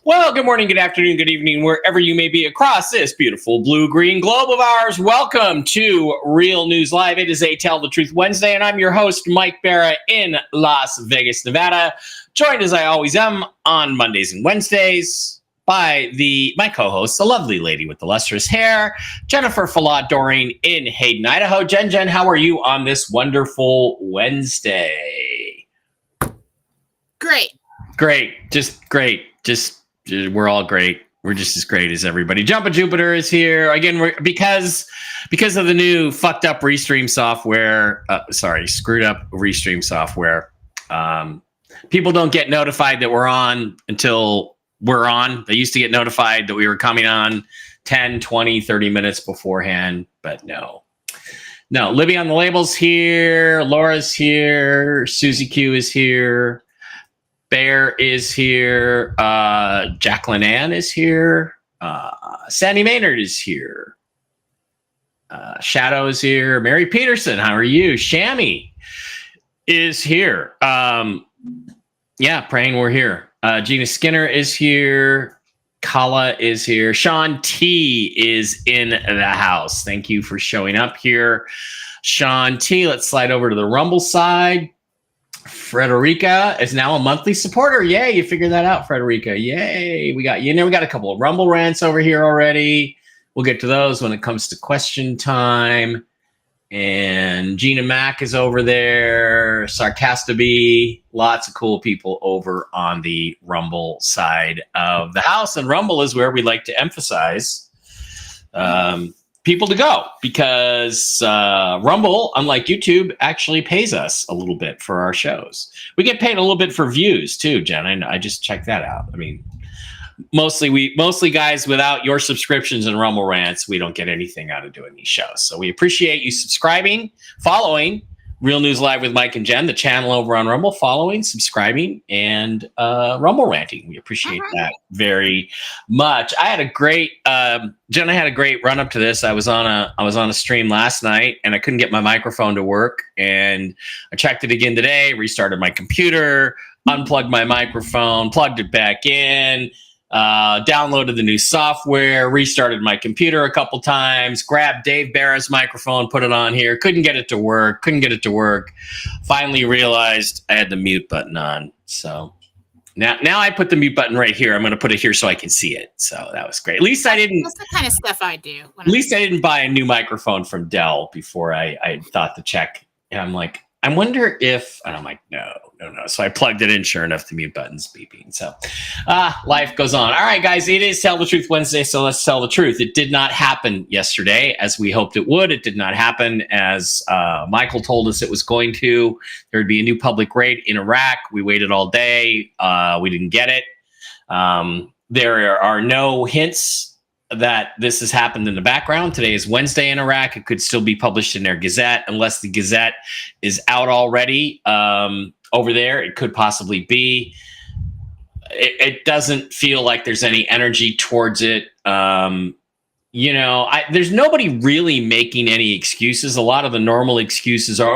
Well, good morning, good afternoon, good evening, wherever you may be across this beautiful blue-green globe of ours. Welcome to Real News Live. It is a Tell the Truth Wednesday, and I'm your host, Mike Barra, in Las Vegas, Nevada. Joined as I always am on Mondays and Wednesdays by my co-host, the lovely lady with the lustrous hair, Jennifer Falad-Doring in Hayden, Idaho. Jen, how are you on this wonderful Wednesday? Great. Just great. We're all great. We're just as great as everybody. Jumpa Jupiter is here again. Because of the new fucked up Restream software. Screwed up Restream software. People don't get notified that we're on until we're on. They used to get notified that we were coming on 10, 20, 30 minutes beforehand, but no. Libby on the label's here. Laura's here. Susie Q is here. Bear is here. Jacqueline Ann is here. Sandy Maynard is here. Shadow is here. Mary Peterson, how are you? Shammy is here. Praying we're here. Gina Skinner is here. Kala is here. Sean T is in the house. Thank you for showing up here, Sean T. Let's slide over to the Rumble side. Frederica is now a monthly supporter. Yay, you figured that out, Frederica. Yay. We got a couple of Rumble rants over here already. We'll get to those when it comes to question time. And Gina Mack is over there. Sarcastaby. Lots of cool people over on the Rumble side of the house. And Rumble is where we like to emphasize people to go, because Rumble, unlike YouTube, actually pays us a little bit for our shows. We get paid a little bit for views too, Jen. I just checked that out. I mean, mostly guys, without your subscriptions and Rumble rants, we don't get anything out of doing these shows. So we appreciate you subscribing, following Real News Live with Mike and Jen, the channel over on Rumble, following, subscribing, and Rumble ranting. We appreciate that very much. I had a great Jen. I had a great run up to this. I was on a stream last night, and I couldn't get my microphone to work. And I checked it again today. Restarted my computer, unplugged my microphone, plugged it back in. Downloaded the new software, restarted my computer a couple times, grabbed Dave Barra's microphone, put it on here, couldn't get it to work. Finally realized I had the mute button on. So now I put the mute button right here. I'm going to put it here so I can see it. So that was great. At least I didn't. That's the kind of stuff I do. At least I didn't buy a new microphone from Dell before I thought to check. And I'm like, I wonder if, and I'm like, no. So I plugged it in. Sure enough, the mute button's beeping. So life goes on. All right, guys, it is Tell the Truth Wednesday, so let's tell the truth. It did not happen yesterday as we hoped it would. It did not happen as Michael told us it was going to. There would be a new public raid in Iraq. We waited all day. We didn't get it. There are no hints that this has happened in the background. Today is Wednesday in Iraq. It could still be published in their Gazette unless the Gazette is out already. Over there, it could possibly be. It doesn't feel like there's any energy towards it. There's nobody really making any excuses. A lot of the normal excuses are,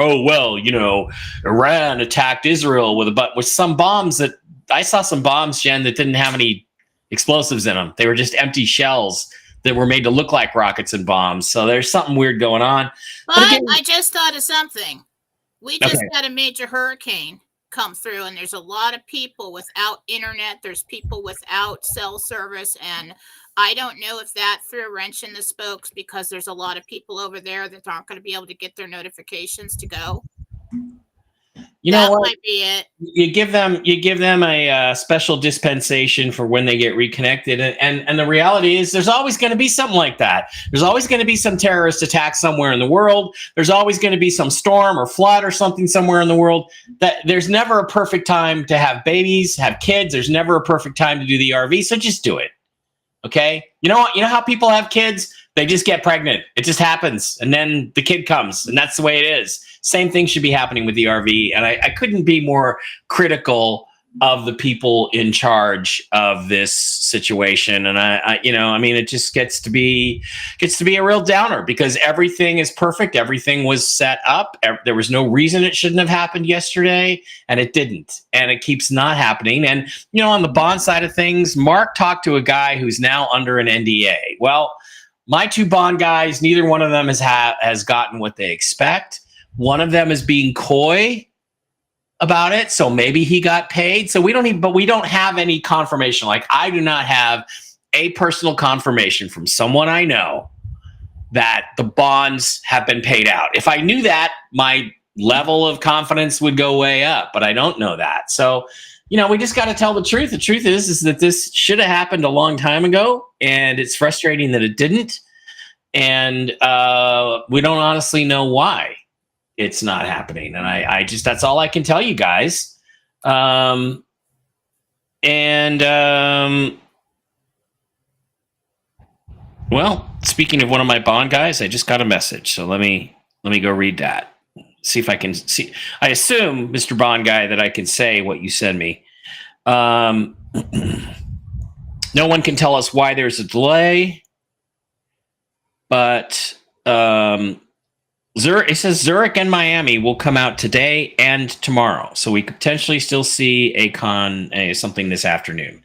Iran attacked Israel with some bombs that I saw some bombs, Jen, that didn't have any explosives in them. They were just empty shells that were made to look like rockets and bombs. So there's something weird going on. But again, I just thought of something. We just had a major hurricane come through, and there's a lot of people without internet. There's people without cell service, and I don't know if that threw a wrench in the spokes, because there's a lot of people over there that aren't going to be able to get their notifications to go. That might be it. You give them a special dispensation for when they get reconnected, and the reality is there's always going to be something like that. There's always going to be some terrorist attack somewhere in the world. There's always going to be some storm or flood or something somewhere in the world. That there's never a perfect time to have babies, have kids. There's never a perfect time to do the RV. So just do it. Okay. You know what? You know how people have kids? They just get pregnant. It just happens. And then the kid comes, and that's the way it is. Same thing should be happening with the RV. And I couldn't be more critical of the people in charge of this situation. And I mean, it just gets to be a real downer because everything is perfect. Everything was set up. There was no reason it shouldn't have happened yesterday, and it didn't. And it keeps not happening. And, on the bond side of things, Mark talked to a guy who's now under an NDA. Well, my two bond guys, neither one of them has gotten what they expect. One of them is being coy about it, so maybe he got paid. So we don't have any confirmation. Like, I do not have a personal confirmation from someone I know that the bonds have been paid out. If I knew that, my level of confidence would go way up, but I don't know that. So, we just got to tell the truth. The truth is that this should have happened a long time ago, and it's frustrating that it didn't. And we don't honestly know why it's not happening. And I just, that's all I can tell you guys. Well, speaking of one of my bond guys, I just got a message. So let me go read that. See if I can see. I assume, Mr. Bond guy, that I can say what you sent me. No one can tell us why there's a delay, but it says Zurich and Miami will come out today and tomorrow, so we could potentially still see something this afternoon.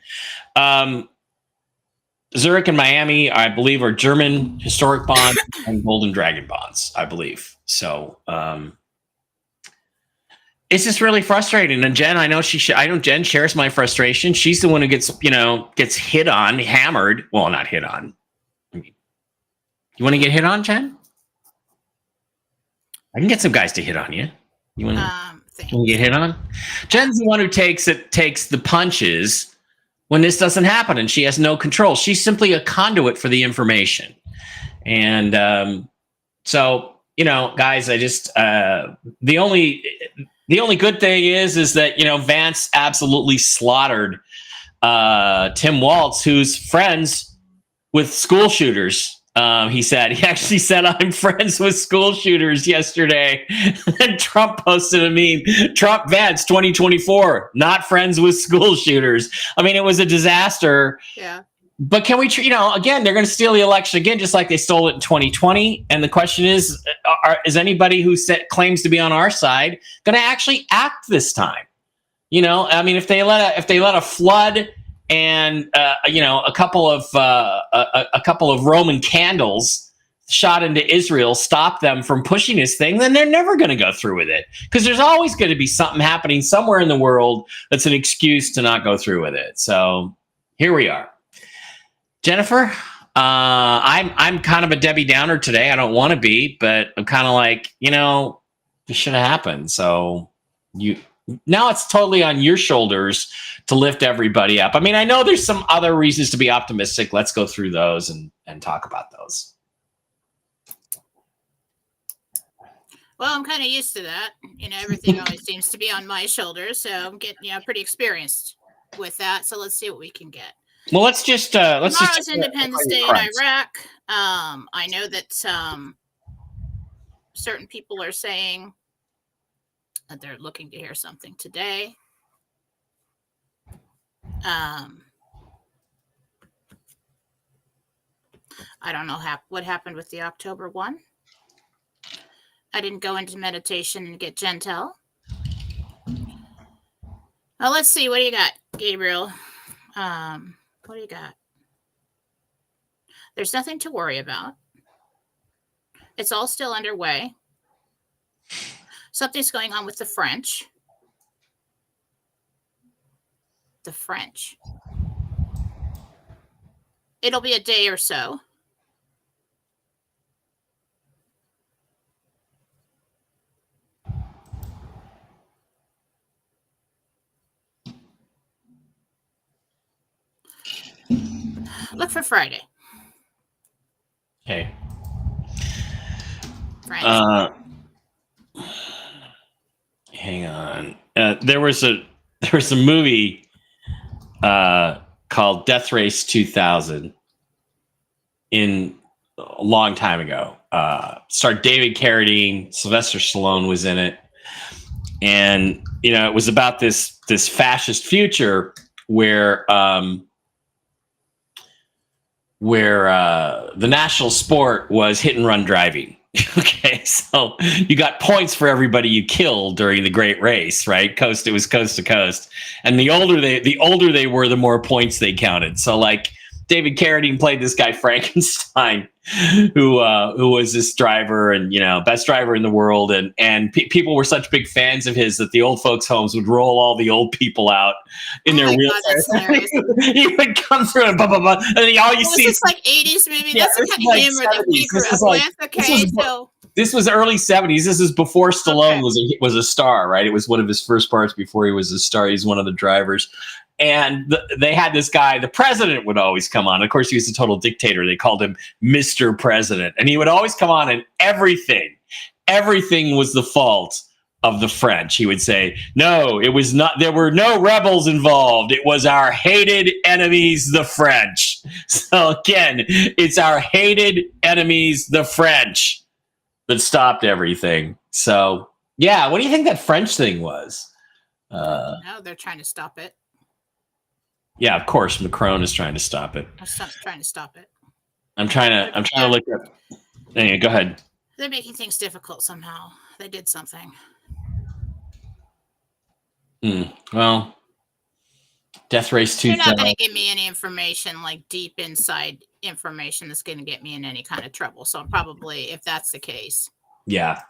Zurich and Miami, I believe, are German historic bonds and Golden Dragon bonds, I believe. So it's just really frustrating. And Jen, I know Jen shares my frustration. She's the one who gets hit on, hammered. Well, not hit on. You want to get hit on, Jen? I can get some guys to hit on you. You want to get hit on? Jen's the one who takes the punches when this doesn't happen, and she has no control. She's simply a conduit for the information. And so, guys, I just the only good thing is that Vance absolutely slaughtered Tim Walz, who's friends with school shooters. He actually said, I'm friends with school shooters yesterday. And Trump posted a meme, Trump Vance 2024, not friends with school shooters. I mean, it was a disaster. Yeah. But can we, again, they're going to steal the election again, just like they stole it in 2020. And the question is anybody who claims to be on our side going to actually act this time? I mean, if they let a flood and a couple of Roman candles shot into Israel stop them from pushing this thing, then they're never going to go through with it, because there's always going to be something happening somewhere in the world that's an excuse to not go through with it. So here we are. Jennifer, I'm kind of a Debbie Downer today. I don't want to be, but I'm kind of like, this should have happened. So now it's totally on your shoulders to lift everybody up. I mean, I know there's some other reasons to be optimistic. Let's go through those and talk about those. Well, I'm kind of used to that. Everything always seems to be on my shoulders. So I'm getting, pretty experienced with that. So let's see what we can get. Well, tomorrow's Independence Day in Iraq. I know that certain people are saying that they're looking to hear something today. I don't know what happened with the October 1. I didn't go into meditation and get gentle. Well, let's see. What do you got, Gabriel? What do you got? There's nothing to worry about. It's all still underway. Something's going on with the French. The French. It'll be a day or so. Look for Friday. Okay. Hang on. There was a movie called Death Race 2000 a long time ago. Starred David Carradine. Sylvester Stallone was in it. and it was about this fascist future where the national sport was hit and run driving. Okay, so you got points for everybody you killed during the Great Race, right? It was coast to coast, and the older they were, the more points they counted. So, like, David Carradine played this guy Frankenstein, who was this driver, and best driver in the world, and people were such big fans of his that the old folks' homes would roll all the old people out in their wheelchairs. He would come through and blah blah blah, and then all you see is like 80s maybe. That's the kind of humor that we grew up with. Okay, so this was early 70s. This is before Stallone was a star, right? It was one of his first parts before he was a star. He's one of the drivers. And they had this guy, the president would always come on. Of course, he was a total dictator. They called him Mr. President. And he would always come on, and everything was the fault of the French. He would say, no, it was not. There were no rebels involved. It was our hated enemies, the French. So again, it's our hated enemies, the French, that stopped everything. So, yeah, what do you think that French thing was? No, they're trying to stop it. Yeah, of course, Macron is trying to stop it. Trying to stop it. I'm trying to look up. Anyway, go ahead. They're making things difficult somehow. They did something. Well, Death Race 2000. You're not going to give me any information, like deep inside information that's going to get me in any kind of trouble. So probably, if that's the case. Yeah.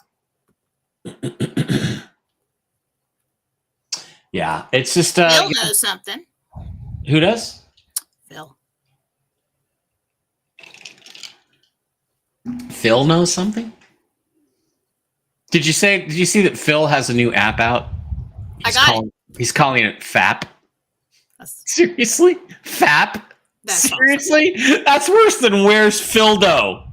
Yeah, it's just. Phil knows something. Who does? Phil. Phil knows something? Did you see that Phil has a new app out? He's calling it FAP. Seriously? FAP? Seriously? Awesome. That's worse than Where's Phildo?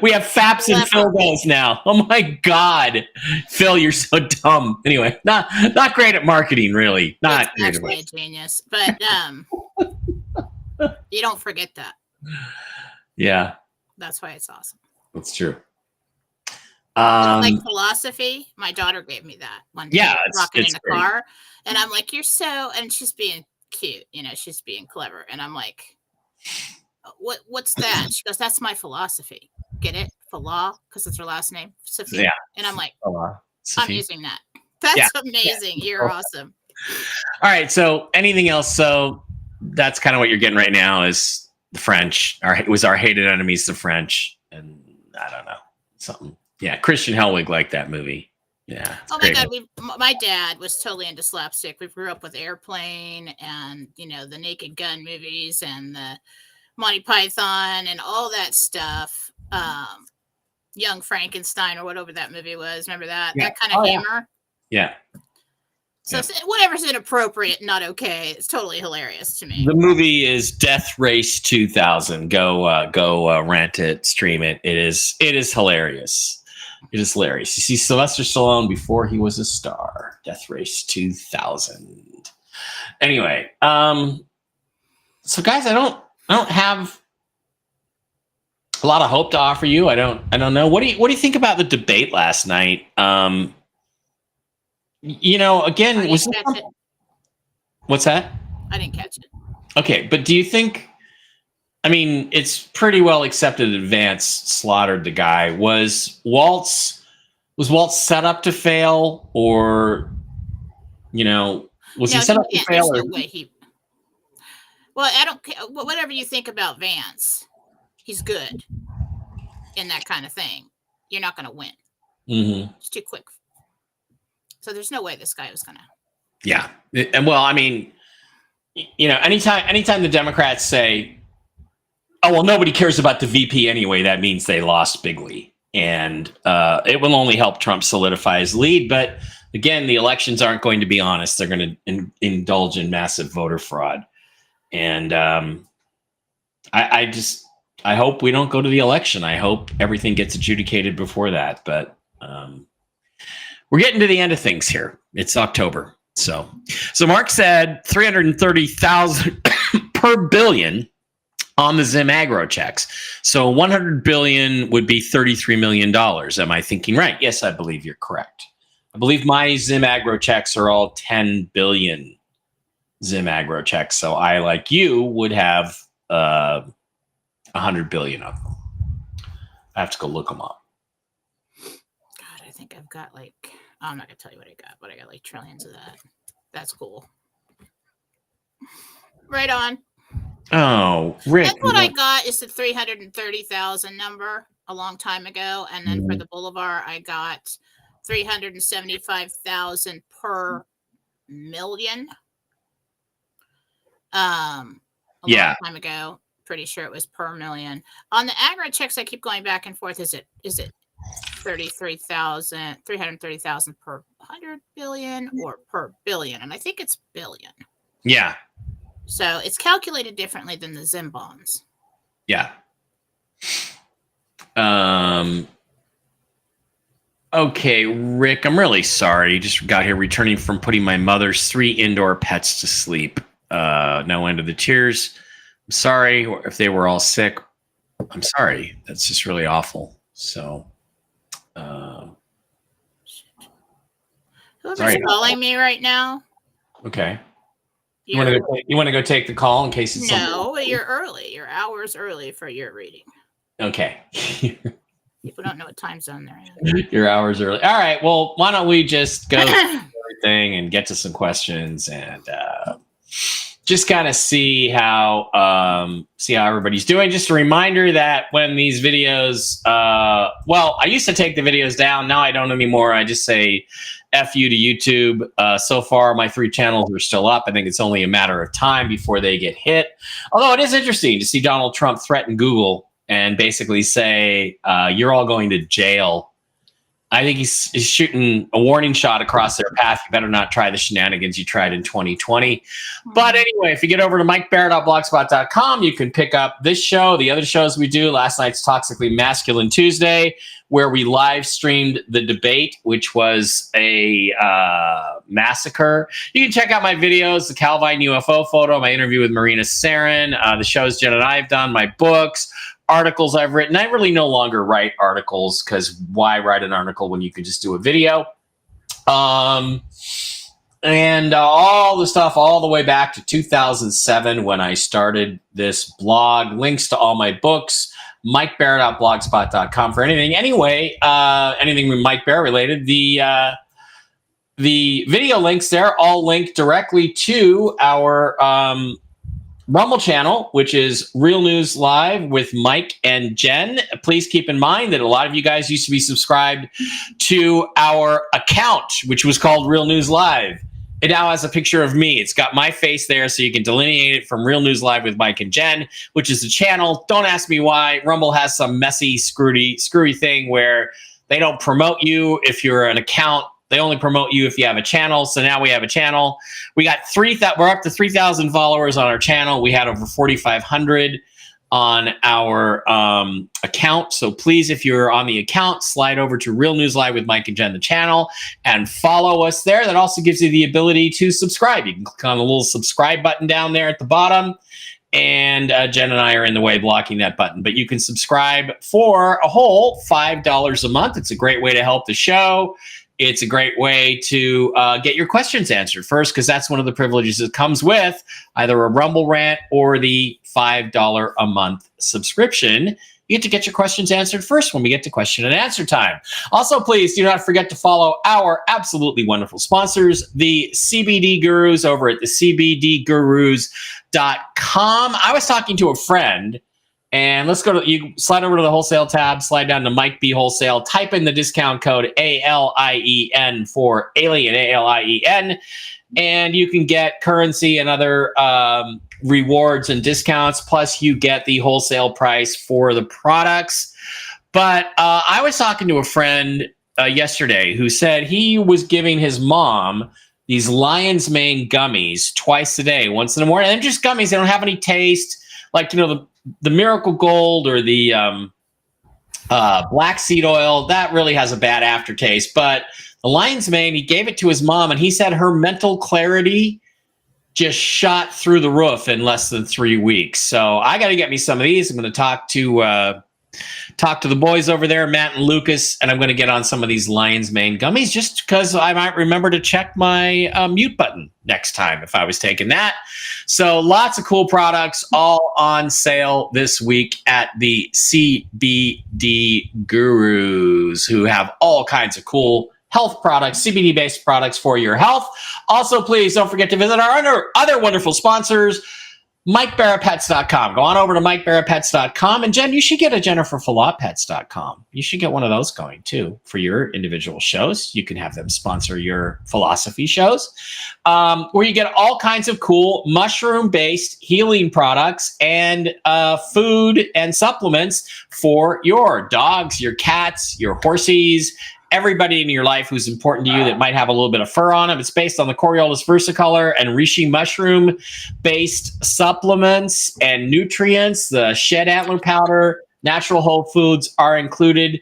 We have FAPs and Phildos now. Oh my God. Phil, you're so dumb. Anyway, not great at marketing, really. Not great at marketing. A genius. But you don't forget that. Yeah. That's why it's awesome. That's true. Like philosophy, my daughter gave me that one day. Yeah, rocking in a car, and I'm like, "You're so," and she's being cute, she's being clever, and I'm like, "What's that?" She goes, "That's my philosophy." Get it? Phila, because it's her last name, Sophia. Yeah. And I'm like, I'm using that. That's amazing. Yeah. You're awesome. All right. So, anything else? So that's kind of what you're getting right now is the French. It was our hated enemies, the French, and I don't know, something. Yeah, Christian Hellwig liked that movie. Yeah. Oh my God, my dad was totally into slapstick. We grew up with Airplane and the Naked Gun movies and the Monty Python and all that stuff. Young Frankenstein or whatever that movie was. Remember that? Yeah. That kind of humor. Yeah. So whatever's inappropriate, not okay. It's totally hilarious to me. The movie is Death Race 2000. Go rent it, stream it. It is hilarious. It is hilarious. You see Sylvester Stallone before he was a star. Death Race 2000. Anyway, so guys, I don't have a lot of hope to offer you. I don't know. What do you think about the debate last night? Again, was it? What's that? I didn't catch it. Okay, but do you think? I mean, it's pretty well accepted that Vance slaughtered the guy. Was Waltz set up to fail, or was he set up to fail? Well, I don't care. Whatever you think about Vance, he's good in that kind of thing. You're not going to win. Mm-hmm. It's too quick. So there's no way this guy was going to. Yeah, and well, I mean, anytime the Democrats say, "Oh well, nobody cares about the VP anyway," that means they lost bigly, and it will only help Trump solidify his lead. But again, the elections aren't going to be honest; they're going to indulge in massive voter fraud, and I hope we don't go to the election. I hope everything gets adjudicated before that. But we're getting to the end of things here. It's October, so Mark said 330,000 per billion on the Zim Agro checks. So 100 billion would be $33 million. Am I thinking right? Yes, I believe you're correct. I believe my Zim Agro checks are all 10 billion Zim Agro checks. So I, like you, would have 100 billion of them. I have to go look them up. God, I think I've got like, I'm not going to tell you what I got, but I got like trillions of that. That's cool. Right on. Oh, Rick. That's what I got is the 330,000 number a long time ago. And then for the Boulevard, I got 375,000 per million. A long time ago. Pretty sure it was per million. On the agro checks, I keep going back and forth. Is it 330,000 per 100 billion or per billion? And I think it's billion. Yeah. So it's calculated differently than the Zim bonds. Yeah. Okay, Rick, I'm really sorry. Just got here returning from putting my mother's 3 indoor pets to sleep. No end of the tears. I'm sorry if they were all sick. I'm sorry. That's just really awful. So, whoever's calling me right now. Okay. You want to go take the call in case it's something? You're early. You're hours early for your reading. Okay. People don't know what time zone they're in. Your hours early. All right. Well, why don't we just go through everything and get to some questions and just kind of see how everybody's doing. Just a reminder that when these videos, I used to take the videos down. Now I don't anymore. I just say F you to YouTube. So far, my 3 channels are still up. I think it's only a matter of time before they get hit. Although it is interesting to see Donald Trump threaten Google and basically say, you're all going to jail. I think he's shooting a warning shot across their path. You better not try the shenanigans you tried in 2020. Mm-hmm. But anyway, if you get over to MikeBarrett.blogspot.com, you can pick up this show, the other shows we do, last night's Toxically Masculine Tuesday, where we live streamed the debate, which was a massacre. You can check out my videos, the Calvine UFO photo, my interview with Marina Sarin, the shows Jen and I have done, my books, articles I've written. I really no longer write articles because why write an article when you could just do a video? And all the stuff all the way back to 2007 when I started this blog. Links to all my books, MikeBarrett.blogspot.com for anything. Anyway, anything with Mike Barrett related. The video links there all link directly to our Rumble channel, which is Real News Live with Mike and Jen. Please keep in mind that a lot of you guys used to be subscribed to our account, which was called Real News Live. It now has a picture of me. It's got my face there, so you can delineate it from Real News Live with Mike and Jen, which is the channel. Don't ask me why. Rumble has some messy, screwy thing where they don't promote you if you're an account. They only promote you if you have a channel. So now we have a channel. We got we're up to 3,000 followers on our channel. We had over 4,500 on our account. So please, if you're on the account, slide over to Real News Live with Mike and Jen, the channel, and follow us there. That also gives you the ability to subscribe. You can click on the little subscribe button down there at the bottom. And Jen and I are in the way blocking that button. But you can subscribe for a whole $5 a month. It's a great way to help the show. It's a great way to get your questions answered first, because that's one of the privileges that comes with either a Rumble rant or the $5 a month subscription. You get to get your questions answered first when we get to question and answer time. Also, please do not forget to follow our absolutely wonderful sponsors, the CBD Gurus over at the CBDGurus.com. I was talking to a friend. And let's go to, you slide over to the wholesale tab, slide down to Mike B Wholesale, type in the discount code ALIEN for alien, ALIEN, and you can get currency and other rewards and discounts. Plus you get the wholesale price for the products. But I was talking to a friend yesterday who said he was giving his mom these Lion's Mane gummies twice a day, once in the morning. And they're just gummies. They don't have any taste. Like, you know, the Miracle Gold or the black seed oil, that really has a bad aftertaste. But the Lion's Mane, he gave it to his mom, and he said her mental clarity just shot through the roof in less than 3 weeks. So I got to get me some of these. I'm going to talk to talk to the boys over there, Matt and Lucas, and I'm going to get on some of these Lion's Mane gummies just because I might remember to check my mute button next time if I was taking that. So lots of cool products all on sale this week at the CBD Gurus, who have all kinds of cool health products, CBD-based products for your health. Also, please don't forget to visit our other wonderful sponsors, MikeBarraPets.com. Go on over to MikeBarraPets.com. And Jen, you should get a JenniferFalloutPets.com. You should get one of those going too for your individual shows. You can have them sponsor your philosophy shows, where you get all kinds of cool mushroom-based healing products and food and supplements for your dogs, your cats, your horsies, everybody in your life who's important to you that might have a little bit of fur on them. It's based on the Coriolis versicolor and reishi mushroom-based supplements and nutrients. The shed antler powder, natural whole foods are included.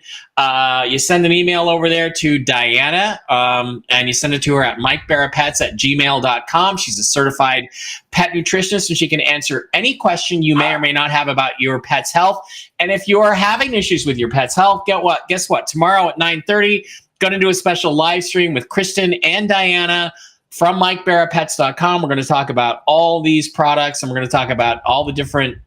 You send an email over there to Diana, and you send it to her at MikeBarraPets@gmail.com. She's a certified pet nutritionist, and she can answer any question you may or may not have about your pet's health. And if you are having issues with your pet's health, guess what? Tomorrow at 9:30, going to do a special live stream with Kristen and Diana from MikeBarraPets.com. We're going to talk about all these products, and we're going to talk about all the different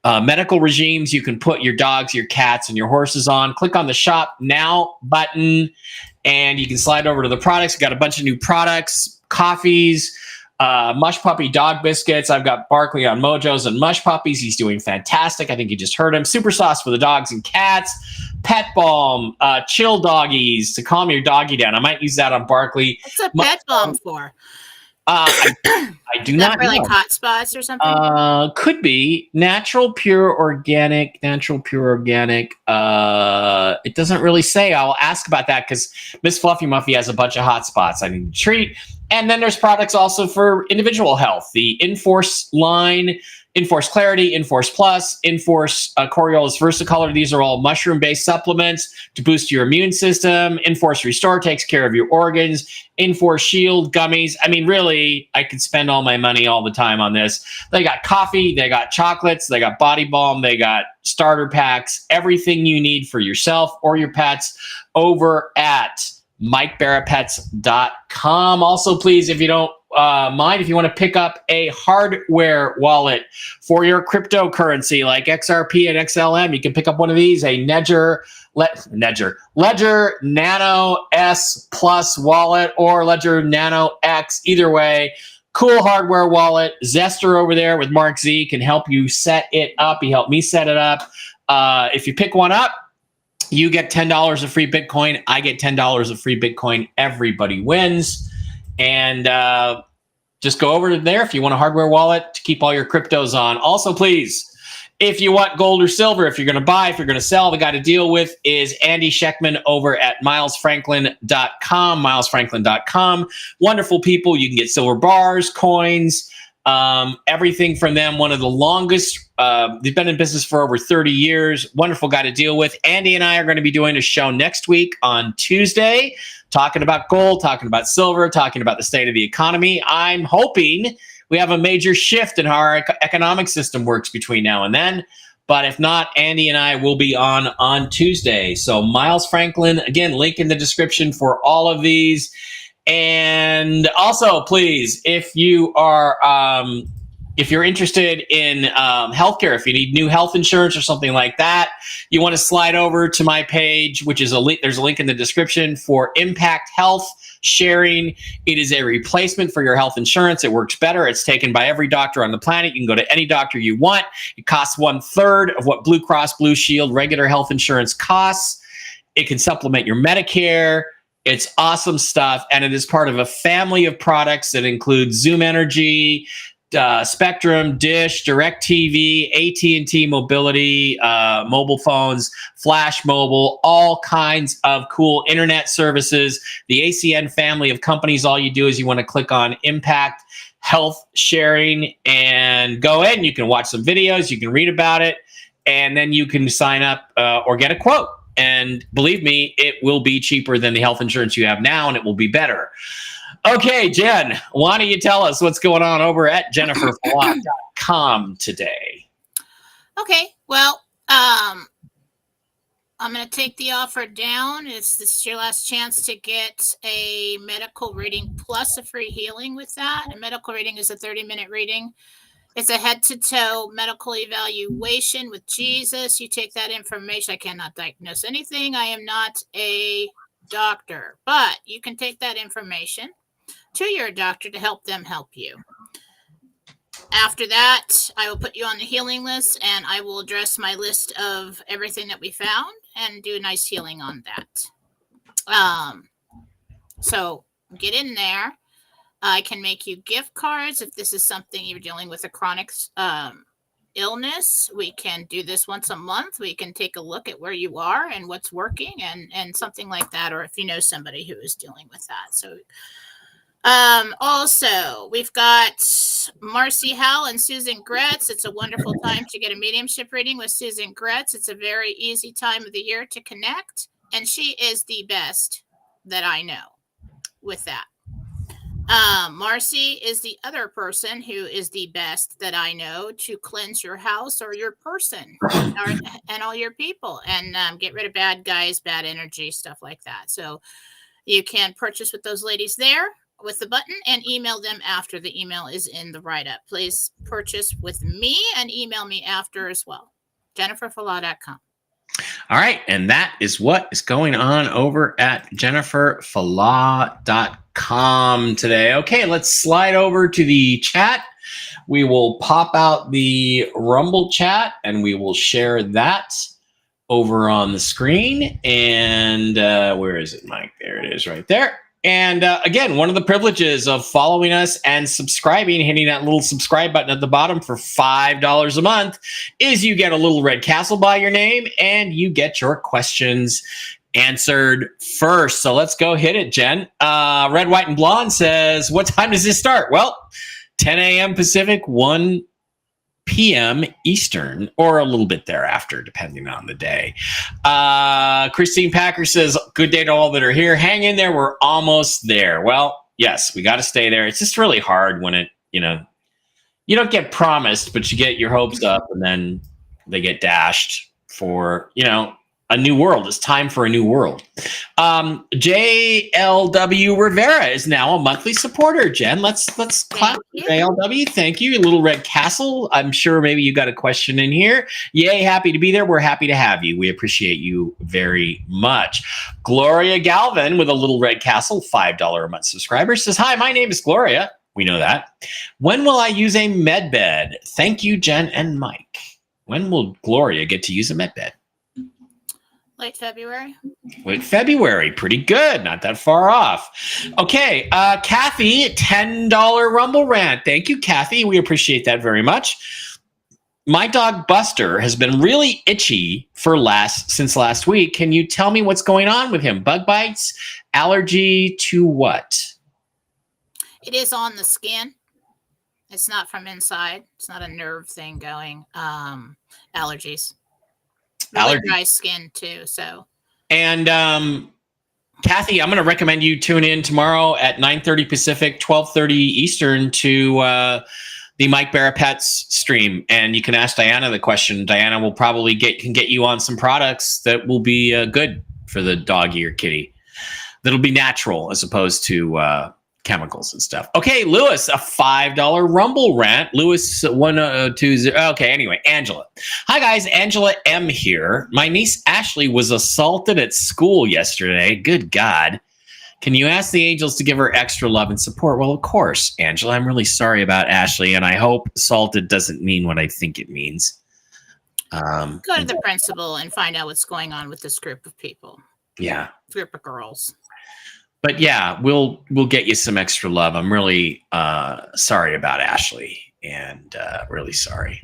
medical regimes you can put your dogs, your cats, and your horses on. Click on the Shop Now button, and you can slide over to the products. We've got a bunch of new products, coffees, Mush Puppy dog biscuits. I've got Barkley on Mojos and Mush Puppies. He's doing fantastic. I think you just heard him. Super sauce for the dogs and cats. Pet balm, chill doggies to calm your doggy down. I might use that on Barkley. What's a pet balm for? I do not for know. Like hot spots or something? Could be natural, pure, organic. It doesn't really say. I'll ask about that because Miss Fluffy Muffy has a bunch of hot spots I need to treat. And then there's products also for individual health. The Enforce line, Enforce Clarity, Enforce Plus, Enforce Coriolis versicolor. These are all mushroom-based supplements to boost your immune system. Enforce Restore takes care of your organs. Enforce Shield gummies. I mean, really, I could spend all my money all the time on this. They got coffee, they got chocolates, they got body balm, they got starter packs, everything you need for yourself or your pets over at MikeBarraPets.com. Also, please, if you don't mind, if you want to pick up a hardware wallet for your cryptocurrency like XRP and XLM, you can pick up one of these, a Ledger Nano S Plus wallet or Ledger Nano X. Either way, cool hardware wallet. Zester over there with Mark Z can help you set it up. He helped me set it up. If you pick one up, you get $10 of free Bitcoin. I get $10 of free Bitcoin. Everybody wins. And just go over to there if you want a hardware wallet to keep all your cryptos on. Also, please, if you want gold or silver, if you're going to buy, if you're going to sell, the guy to deal with is Andy Scheckman over at milesfranklin.com. Milesfranklin.com. Wonderful people. You can get silver bars, coins, everything from them. One of the longest. They've been in business for over 30 years. Wonderful guy to deal with. Andy and I are going to be doing a show next week on Tuesday, talking about gold, talking about silver, talking about the state of the economy. I'm hoping we have a major shift in how our economic system works between now and then. But if not, Andy and I will be on Tuesday. So Miles Franklin, again, link in the description for all of these. And also, please, if you are if you're interested in healthcare, if you need new health insurance or something like that, you want to slide over to my page, which is a link. There's a link in the description for Impact Health Sharing. It is a replacement for your health insurance. It works better. It's taken by every doctor on the planet. You can go to any doctor you want. It costs 1/3 of what Blue Cross Blue Shield regular health insurance costs. It can supplement your Medicare. It's awesome stuff, and it is part of a family of products that include Zoom Energy, Spectrum, Dish, DirecTV, AT&T Mobility, mobile phones, Flash Mobile, all kinds of cool internet services. The ACN family of companies, all you do is you want to click on Impact Health Sharing and go in. You can watch some videos, you can read about it, and then you can sign up or get a quote. And believe me, it will be cheaper than the health insurance you have now, and it will be better. Okay, Jen, why don't you tell us what's going on over at JenniferFallout.com today? Okay, well, I'm going to take the offer down. This is your last chance to get a medical reading plus a free healing with that. A medical reading is a 30-minute reading. It's a head-to-toe medical evaluation with Jesus. You take that information. I cannot diagnose anything. I am not a doctor, but you can take that information to your doctor to help them help you. After that, I will put you on the healing list, and I will address my list of everything that we found and do a nice healing on that. So get in there. I can make you gift cards if this is something you're dealing with a chronic illness. We can do this once a month. We can take a look at where you are and what's working and something like that, or if you know somebody who is dealing with that. So also, we've got Marcy Howell and Susan Gretz. It's a wonderful time to get a mediumship reading with Susan Gretz. It's a very easy time of the year to connect, and she is the best that I know with that. Marcy is the other person who is the best that I know to cleanse your house or your person and all your people and get rid of bad guys, bad energy, stuff like that. So you can purchase with those ladies there with the button and email them after. The email is in the write-up. Please purchase with me and email me after as well. JenniferFallah.com. All right. And that is what is going on over at JenniferFallah.com today. Okay, let's slide over to the chat. We will pop out the Rumble chat and we will share that over on the screen. And where is it, Mike? There it is right there. And again, one of the privileges of following us and subscribing, hitting that little subscribe button at the bottom for $5 a month, is you get a little red castle by your name and you get your questions answered first. So let's go hit it, Jen. Red, White, and Blonde says, what time does this start? Well, 10 a.m. Pacific, 1 p.m. Eastern, or a little bit thereafter, depending on the day. Christine Packer says, good day to all that are here. Hang in there. We're almost there. Well, yes, we got to stay there. It's just really hard when it, you don't get promised, but you get your hopes up and then they get dashed for, a new world. It's time for a new world. JLW Rivera is now a monthly supporter. Jen, let's clap. JLW, thank you. Little Red Castle. I'm sure maybe you got a question in here. Yay, happy to be there. We're happy to have you. We appreciate you very much. Gloria Galvin with a Little Red Castle, $5 a month subscriber, says, hi, my name is Gloria. We know that. When will I use a med bed? Thank you, Jen and Mike. When will Gloria get to use a med bed? Late February. Late February. Pretty good. Not that far off. Okay. Kathy, $10 Rumble rant. Thank you, Kathy. We appreciate that very much. My dog Buster has been really itchy since last week. Can you tell me what's going on with him? Bug bites? Allergy to what? It is on the skin. It's not from inside. It's not a nerve thing going. Allergies. Really dry skin too. So, and Kathy, I'm going to recommend you tune in tomorrow at 9:30 Pacific, 12:30 Eastern to the Mike Barapets stream, and you can ask Diana the question. Diana will probably can get you on some products that will be good for the doggy or kitty. That'll be natural as opposed to chemicals and stuff. Okay, Lewis, a $5 Rumble rant. Lewis 120. Okay, anyway, Angela. Hi guys, Angela M here. My niece Ashley was assaulted at school yesterday. Good God. Can you ask the angels to give her extra love and support? Well, of course, Angela. I'm really sorry about Ashley, and I hope assaulted doesn't mean what I think it means. Go to the principal and find out what's going on with this group of people. Yeah. Group of girls. But yeah, we'll get you some extra love. I'm really sorry about Ashley, and really sorry.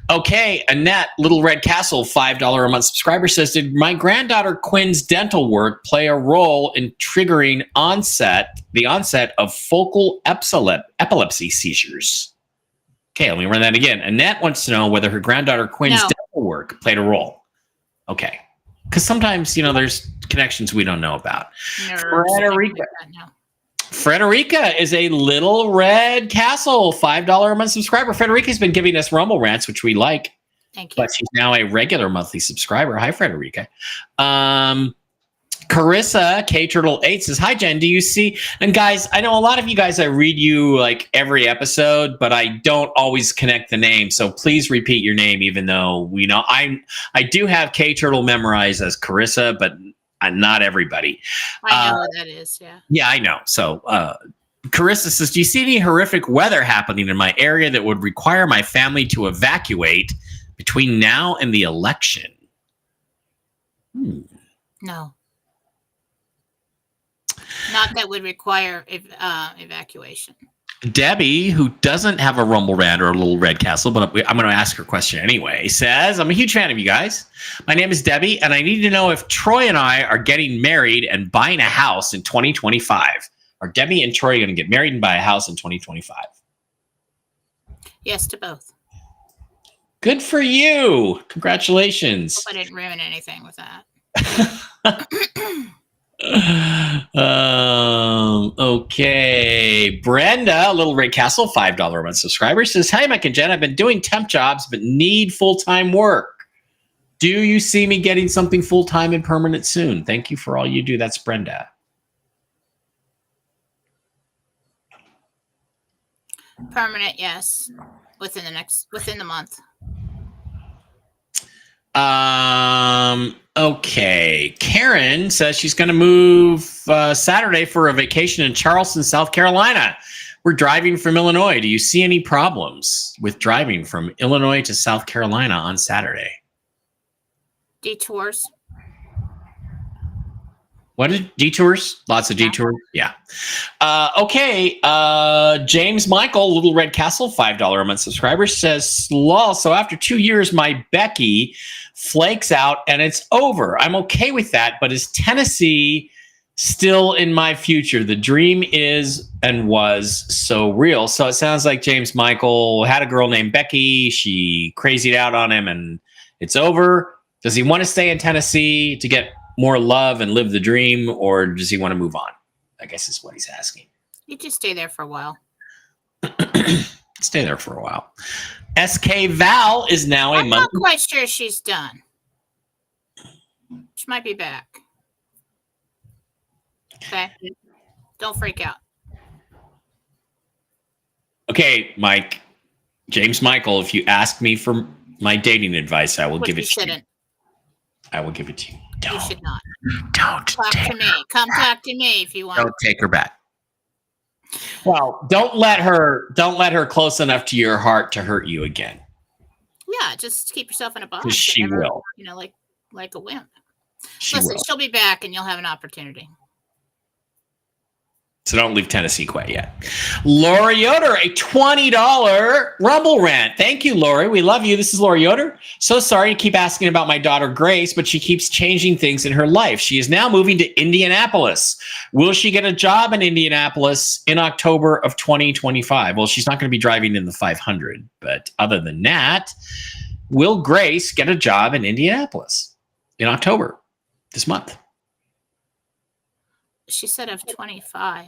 Okay, Annette, Little Red Castle, $5 a month subscriber says, did my granddaughter Quinn's dental work play a role in triggering the onset of focal epilepsy seizures? Okay, let me run that again. Annette wants to know whether her granddaughter Quinn's dental work played a role. Okay. Because sometimes, there's connections we don't know about. Frederica is a Little Red Castle, $5 a month subscriber. Frederica's been giving us Rumble rants, which we like. Thank you. But she's now a regular monthly subscriber. Hi, Frederica. Carissa K Turtle 8 says, "Hi Jen, do you see?" And guys, I know a lot of you guys, I read you like every episode, but I don't always connect the name. So please repeat your name, even though we know I do have K Turtle memorized as Carissa, but not everybody. I know what that is. Yeah. Yeah, I know. So Carissa says, "Do you see any horrific weather happening in my area that would require my family to evacuate between now and the election?" No. Not that would require evacuation. Debbie, who doesn't have a Rumble Rant or a Little Red Castle, but I'm going to ask her question anyway, says, "I'm a huge fan of you guys. My name is Debbie, and I need to know if Troy and I are getting married and buying a house in 2025. Are Debbie and Troy going to get married and buy a house in 2025? Yes to both. Good for you. Congratulations. Hope I didn't ruin anything with that. Okay. Brenda, Little Red Castle, $5 a month subscriber, says, "Hi, Mike and Jen. I've been doing temp jobs, but need full-time work. Do you see me getting something full-time and permanent soon? Thank you for all you do." That's Brenda. Permanent, yes. Within the month. Okay. Karen says she's going to move Saturday for a vacation in Charleston, South Carolina. We're driving from Illinois. Do you see any problems with driving from Illinois to South Carolina on Saturday? Detours. What is detours? Lots of detours. Yeah. Okay. James Michael, Little Red Castle, $5 a month subscriber, says, "Lol. So after 2 years, my Becky flakes out and it's over. I'm okay with that, but is Tennessee still in my future? The dream is and was so real." So it sounds like James Michael had a girl named Becky. She crazied out on him and it's over. Does he want to stay in Tennessee to get more love and live the dream, or does he want to move on? I guess is what he's asking. You just stay there for a while. Stay there for a while. SK Val is now a I'm month. not quite sure she's done. She might be back. Okay. Don't freak out. Okay, Mike. James Michael, if you ask me for my dating advice, I will give it to you. I will give it to you. You should not. Don't talk to me. Come talk to me if you want. Don't take her back. Well, don't let her close enough to your heart to hurt you again. Yeah, just keep yourself in a box. She will. You know, like a wimp. Listen, she'll be back and you'll have an opportunity. So don't leave Tennessee quite yet. Lori Yoder, a $20 Rumble Rant. Thank you, Lori. We love you. This is Lori Yoder. So sorry to keep asking about my daughter, Grace, but she keeps changing things in her life. She is now moving to Indianapolis. Will she get a job in Indianapolis in October of 2025? Well, she's not going to be driving in the 500. But other than that, will Grace get a job in Indianapolis in October this month? She said of 25.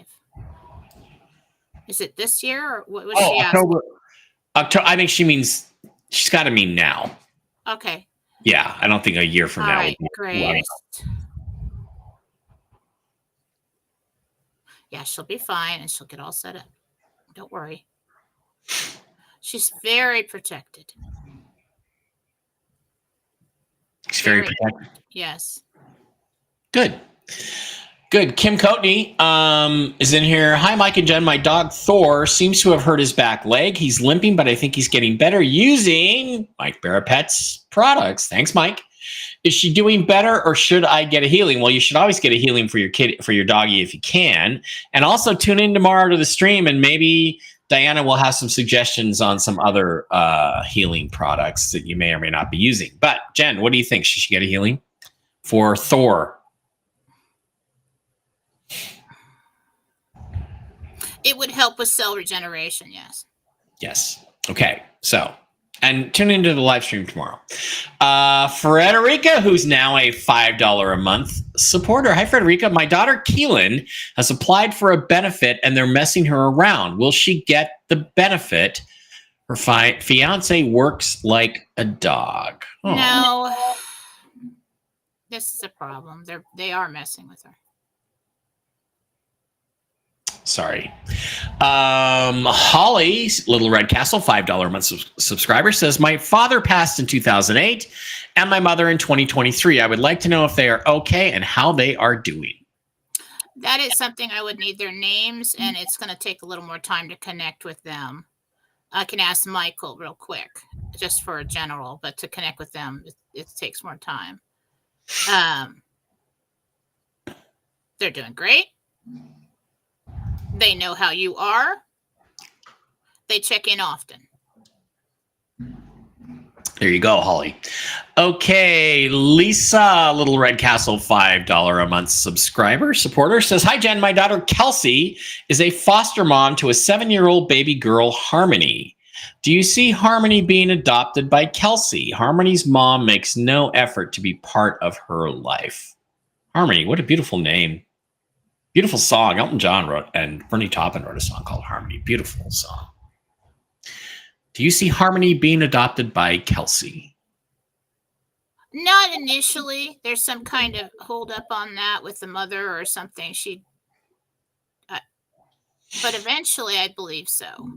Is it this year or what was she asking? October. I think she means she's got to mean now. Okay. Yeah, I don't think a year from now. All right, great. Yeah, she'll be fine and she'll get all set up. Don't worry. She's very protected. She's very protected. Yes. Good. Good. Kim Coatney is in here. "Hi, Mike and Jen. My dog Thor seems to have hurt his back leg. He's limping, but I think he's getting better using Mike Barapet's products. Thanks, Mike. Is she doing better, or should I get a healing?" Well, you should always get a healing for your kid, for your doggy, if you can. And also tune in tomorrow to the stream, and maybe Diana will have some suggestions on some other healing products that you may or may not be using. But Jen, what do you think? She should get a healing for Thor? It would help with cell regeneration, yes. Yes. Okay. So, and tune into the live stream tomorrow. Frederica, who's now a $5 a month supporter. Hi, Frederica. My daughter, Keelan, has applied for a benefit and they're messing her around. Will she get the benefit Her fiance works like a dog. Oh. No, this is a problem. They are messing with her. Sorry. Holly, Little Red Castle, $5 a month subscriber, says, my father passed in 2008 and my mother in 2023. I would like to know if they are okay and how they are doing. That is something I would need their names, and it's going to take a little more time to connect with them. I can ask Michael real quick, just for a general, but to connect with them, it takes more time. They're doing great. They know how you are. They check in often. There you go, Holly. Okay, Lisa, Little Red Castle, $5 a month supporter, says, hi, Jen. My daughter, Kelsey, is a foster mom to a 7-year-old baby girl, Harmony. Do you see Harmony being adopted by Kelsey? Harmony's mom makes no effort to be part of her life. Harmony, what a beautiful name. Beautiful song. Elton John wrote, and Bernie Taupin wrote a song called Harmony. Beautiful song. Do you see Harmony being adopted by Kelsey? Not initially. There's some kind of hold up on that with the mother or something. But eventually, I believe so.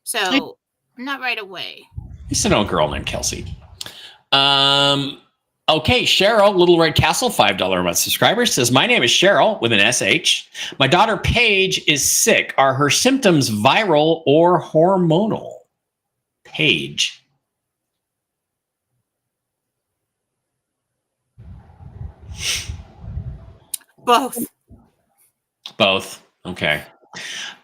So, not right away. It's an old girl named Kelsey. Okay, Cheryl, Little Red Castle, $5 a month subscriber, says, my name is Cheryl with an SH. My daughter Paige is sick. Are her symptoms viral or hormonal? Paige. Both. Okay.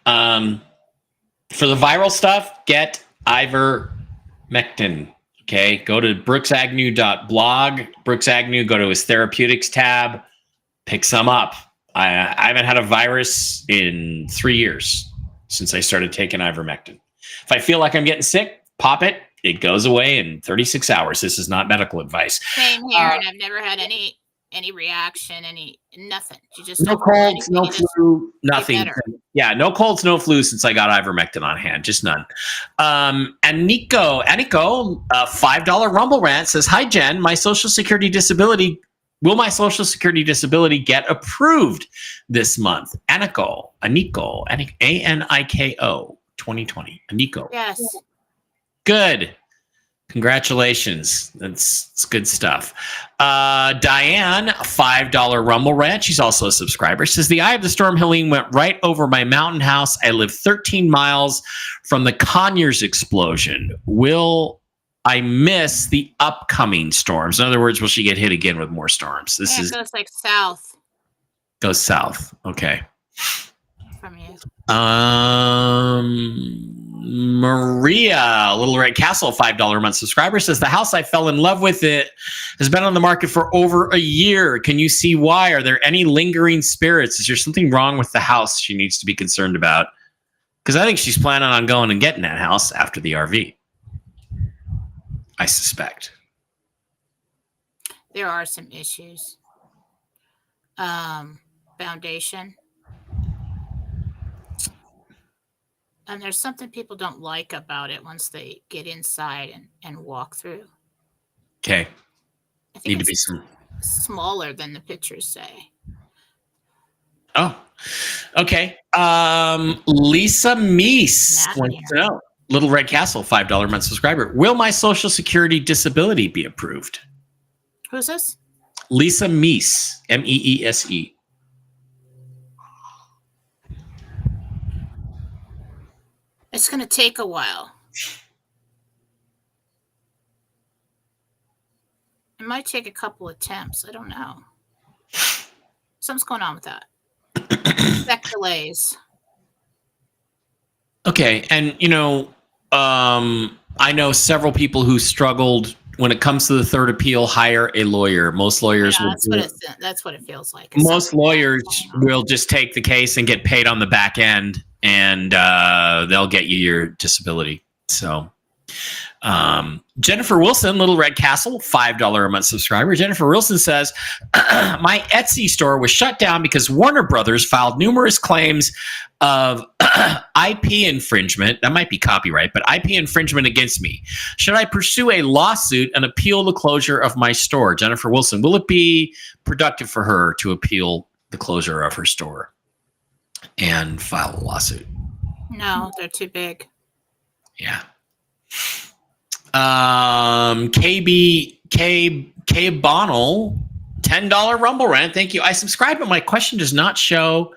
For the viral stuff, get ivermectin. Okay, go to brooksagnew.blog. Brooks Agnew, go to his therapeutics tab, pick some up. I haven't had a virus in 3 years since I started taking ivermectin. If I feel like I'm getting sick, pop it. It goes away in 36 hours. This is not medical advice. Same here, and I've never had any reaction, nothing. You just no colds, no flu, nothing. Yeah, no colds, no flu since I got ivermectin on hand, just none. And Nico, $5 Rumble rant says, hi, Jen, will my Social Security disability get approved this month? Aniko, A-N-I-K-O, 2020. Aniko. Yes. Good. Congratulations. That's good stuff. Diane, $5 Rumble rant. She's also a subscriber. Says, the eye of the storm, Helene, went right over my mountain house. I live 13 miles from the Conyers explosion. Will I miss the upcoming storms? In other words, will she get hit again with more storms? It goes like south. Goes south. Okay. From you. Maria, Little Red Castle, $5 a month subscriber, says, the house I fell in love with it has been on the market for over a year. Can you see why? Are there any lingering spirits? Is there something wrong with the house she needs to be concerned about? Because I think she's planning on going and getting that house after the RV. I suspect. There are some issues. Foundation. And there's something people don't like about it once they get inside and walk through. Okay. I think it's smaller than the pictures say. Oh, okay. Lisa Meese wants to know. Little Red Castle, $5 a month subscriber. Will my Social Security disability be approved? Who's this? Lisa Meese, M-E-E-S-E. It's going to take a while. It might take a couple attempts. I don't know. Something's going on with that. Spec delays. Okay. And, I know several people who struggled when it comes to the third appeal. Hire a lawyer. Most lawyers that's what it feels like. Most lawyers will just take the case and get paid on the back end, and they'll get you your disability. So Jennifer Wilson, Little Red Castle, $5 a month subscriber. Jennifer Wilson says, my Etsy store was shut down because Warner Brothers filed numerous claims of IP infringement. That might be copyright, but IP infringement against me. Should I pursue a lawsuit and appeal the closure of my store? Jennifer Wilson, will it be productive for her to appeal the closure of her store and file a lawsuit? No, they're too big. Yeah. K Bonnell, $10 Rumble rant. Thank you. I subscribed, but my question does not show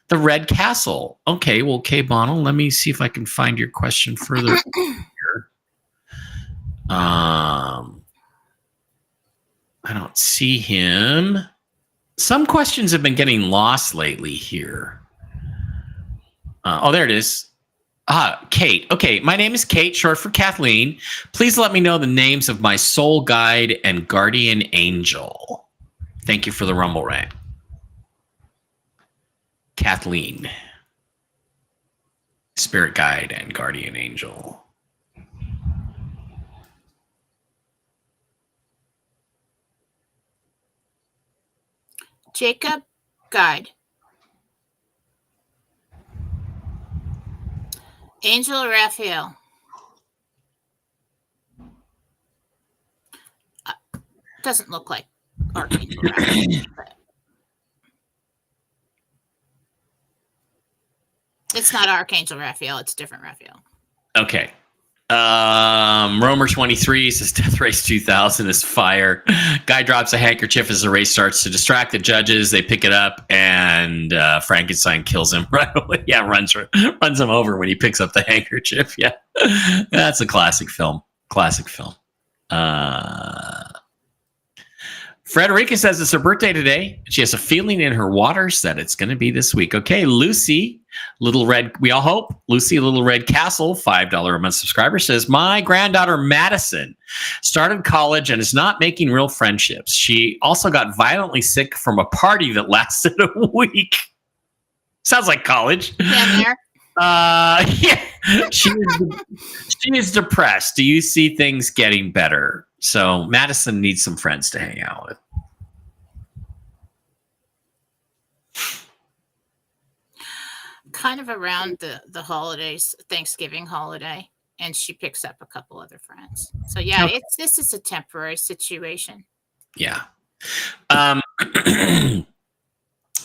the red castle. Okay, well, K Bonnell, let me see if I can find your question further here. I don't see him. Some questions have been getting lost lately here. Oh, there it is. Kate. Okay, my name is Kate, short for Kathleen. Please let me know the names of my soul guide and guardian angel. Thank you for the Rumble rant. Kathleen. Spirit guide and guardian angel. Jacob, guide. Angel Raphael. Doesn't look like Archangel Raphael. But it's not Archangel Raphael. It's different Raphael. Okay. Romer 23 says Death Race 2000 is fire. Guy drops a handkerchief as the race starts to distract the judges. They pick it up and Frankenstein kills him right away. Yeah, runs him over when he picks up the handkerchief. Yeah, that's a classic film. Classic film. Frederica says it's her birthday today. She has a feeling in her waters that it's going to be this week. Okay, Lucy, Little Red, we all hope. Lucy, Little Red Castle, $5 a month subscriber, says, my granddaughter Madison started college and is not making real friendships. She also got violently sick from a party that lasted a week. Sounds like college. Yeah, yeah. She is depressed. Do you see things getting better? So Madison needs some friends to hang out with. Kind of around the holidays, Thanksgiving holiday, and she picks up a couple other friends. So yeah, Okay. this is a temporary situation. Yeah.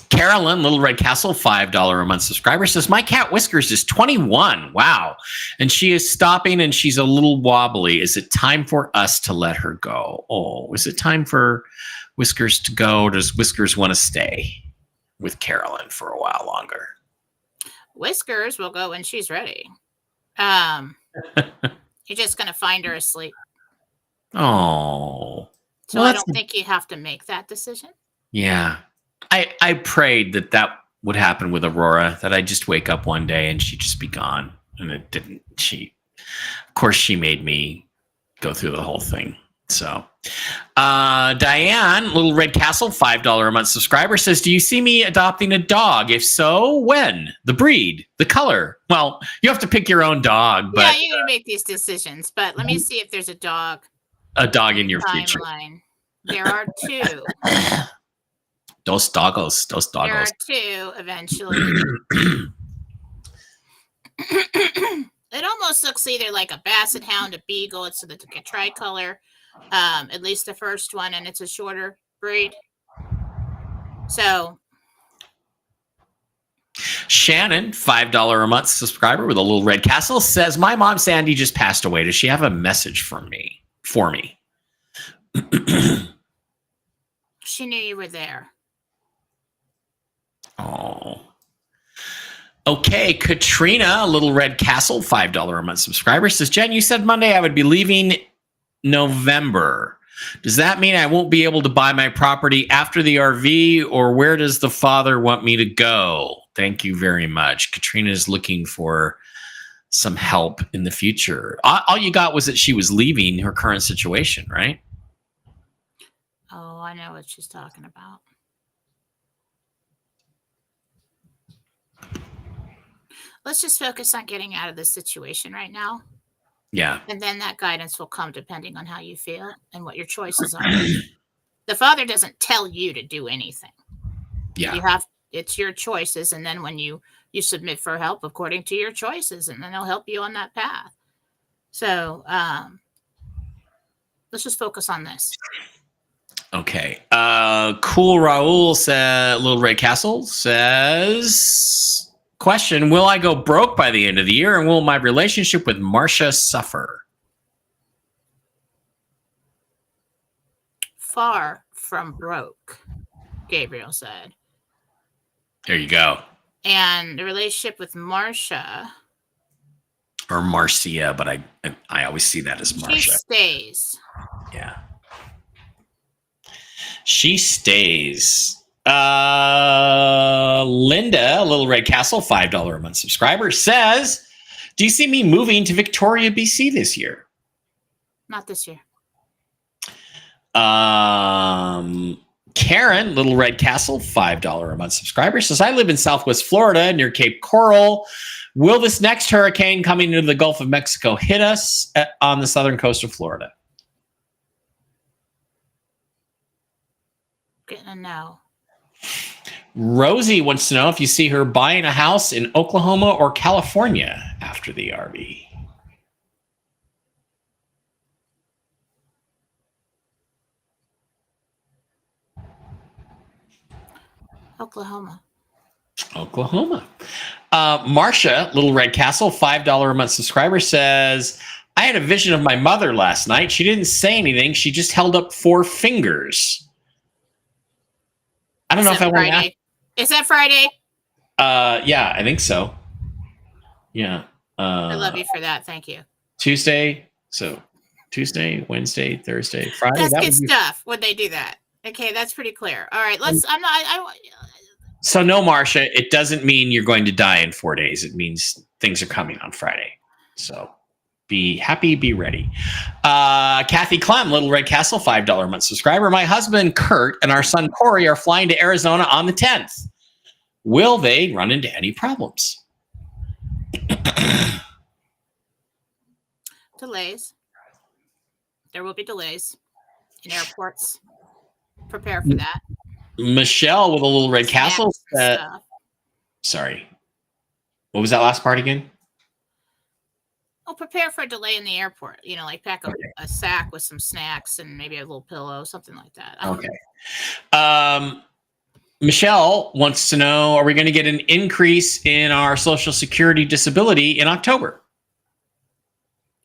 Carolyn, Little Red Castle, $5 a month subscriber, says, my cat Whiskers is 21. Wow. And she is stopping and she's a little wobbly. Is it time for us to let her go? Oh, is it time for Whiskers to go? Does Whiskers want to stay with Carolyn for a while longer? Whiskers will go when she's ready. You're just going to find her asleep. Oh. So well, I don't think you have to make that decision. Yeah. I prayed that would happen with Aurora, that I'd just wake up one day and she'd just be gone. And it didn't. Of course, she made me go through the whole thing. So, Diane, Little Red Castle, $5 a month subscriber, says, do you see me adopting a dog? If so, when? The breed? The color? Well, you have to pick your own dog. But, yeah, you're going to make these decisions. But let me see if there's a dog. A dog in your future. There are two. Dos doggos. There are two eventually. It almost looks either like a basset hound, a beagle. It's like a tricolor, at least the first one, and it's a shorter breed. So Shannon, $5 a month subscriber with a Little Red Castle, says, my mom Sandy just passed away. Does she have a message for me? She knew you were there. Oh. Okay, Katrina, Little Red Castle, $5 a month subscriber, says, Jen, you said Monday I would be leaving November. Does that mean I won't be able to buy my property after the RV, or where does the father want me to go? Thank you very much. Katrina is looking for some help in the future. All you got was that she was leaving her current situation, right? Oh, I know what she's talking about. Let's just focus on getting out of this situation right now. Yeah. And then that guidance will come depending on how you feel and what your choices are. The Father doesn't tell you to do anything. Yeah. It's your choices. And then when you submit for help according to your choices, and then they'll help you on that path. So let's just focus on this. Okay. Cool Raul said, Little Red Castle says, question, will I go broke by the end of the year, and will my relationship with Marcia suffer? Far from broke, Gabriel said. There you go. And the relationship with Marcia. Or Marcia, but I always see that as Marcia. She stays. Yeah. She stays. Linda, Little Red Castle, $5 a month subscriber, says, do you see me moving to Victoria, BC this year? Not this year. Karen, Little Red Castle, $5 a month subscriber, says, I live in Southwest Florida near Cape Coral. Will this next hurricane coming into the Gulf of Mexico hit us on the southern coast of Florida? Getting a no. Rosie wants to know if you see her buying a house in Oklahoma or California after the RV. Oklahoma. Marcia, Little Red Castle, $5 a month subscriber, says, I had a vision of my mother last night. She didn't say anything. She just held up 4 fingers. I don't know if I want to. Is that Friday? Yeah, I think so. Yeah. I love you for that. Thank you. Tuesday. So Tuesday, Wednesday, Thursday, Friday. That's good stuff when they do that. Okay, that's pretty clear. All right, let's. So no, Marcia, it doesn't mean you're going to die in 4 days. It means things are coming on Friday. So be happy, be ready. Kathy Clem, Little Red Castle, $5 a month subscriber. My husband, Kurt, and our son, Corey, are flying to Arizona on the 10th. Will they run into any problems? Delays. There will be delays in airports. Prepare for that. Michelle with a Little Red Castle. Sorry. What was that last part again? Oh, prepare for a delay in the airport. You know, like pack a sack with some snacks and maybe a little pillow, something like that. Okay. Michelle wants to know, are we going to get an increase in our Social Security disability in October?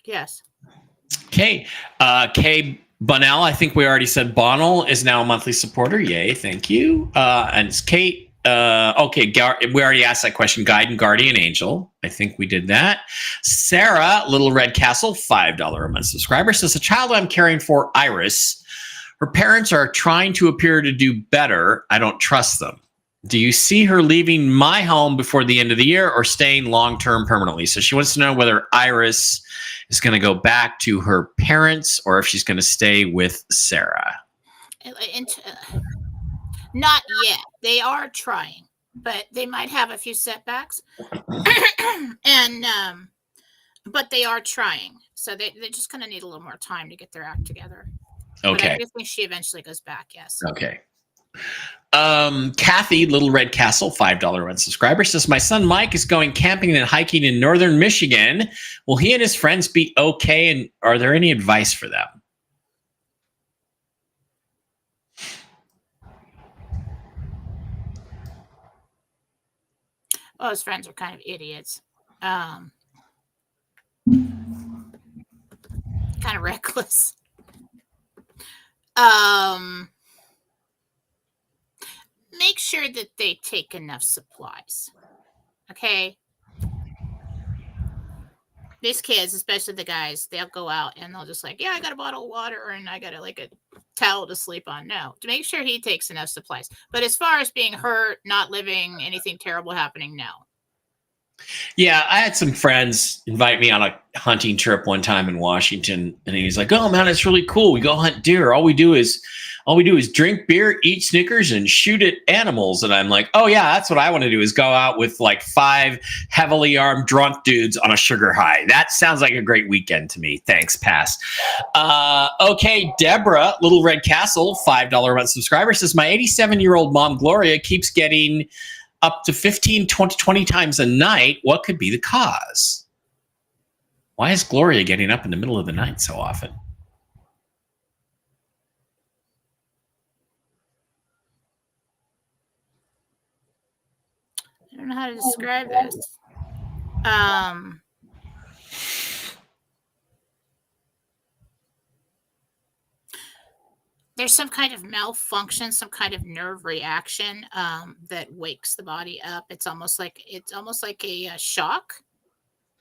Yes. Okay. Kay Bunnell, I think we already said Bonnell is now a monthly supporter. Yay, thank you. And it's Kate. Okay, we already asked that question. Guide and Guardian Angel. I think we did that. Sarah, Little Red Castle, $5 a month subscriber, says, the child I'm caring for, Iris, her parents are trying to appear to do better. I don't trust them. Do you see her leaving my home before the end of the year or staying long-term permanently? So she wants to know whether Iris is going to go back to her parents or if she's going to stay with Sarah. Not yet. They are trying, but they might have a few setbacks. And but they are trying. So they're just going to need a little more time to get their act together. Okay. But I do think she eventually goes back, yes. Okay. Kathy, Little Red Castle, $5 month subscriber, says, my son Mike is going camping and hiking in northern Michigan. Will he and his friends be okay? And are there any advice for them? Well, his friends are kind of idiots. Kind of reckless. Make sure that they take enough supplies. Okay. These kids, especially the guys, they'll go out and they'll just like, yeah, I got a bottle of water and I got a towel to sleep on. No, to make sure he takes enough supplies. But as far as being hurt, not living, anything terrible happening, no. Yeah, I had some friends invite me on a hunting trip one time in Washington, and he's like, "Oh man, it's really cool. We go hunt deer. All we do is drink beer, eat Snickers, and shoot at animals." And I'm like, "Oh yeah, that's what I want to do. Is go out with like 5 heavily armed drunk dudes on a sugar high. That sounds like a great weekend to me. Thanks, pass." Okay, Deborah, Little Red Castle, $5 a month subscriber says my 87-year-old mom Gloria keeps getting up to 15, 20 times a night. What could be the cause? Why is Gloria getting up in the middle of the night so often? I don't know how to describe this. There's some kind of malfunction, some kind of nerve reaction that wakes the body up. It's almost like a shock.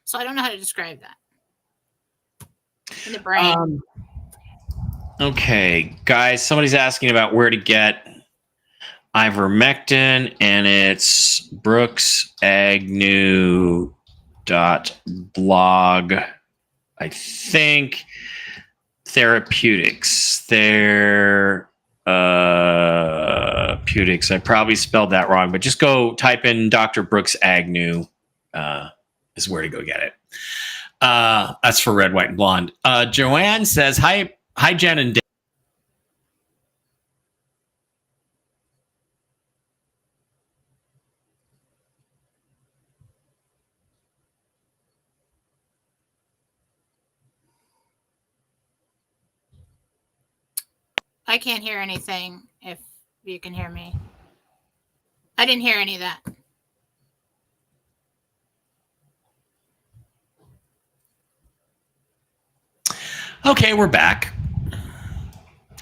So I don't know how to describe that in the brain. Okay, guys, somebody's asking about where to get ivermectin, and it's brooksagnew.blog. I think therapeutics. I probably spelled that wrong, but just go type in Dr. Brooks Agnew is where to go get it. That's for red, white, and blonde. Joanne says, hi, Jen and Dave. I can't hear anything if you can hear me. I didn't hear any of that. Okay, we're back.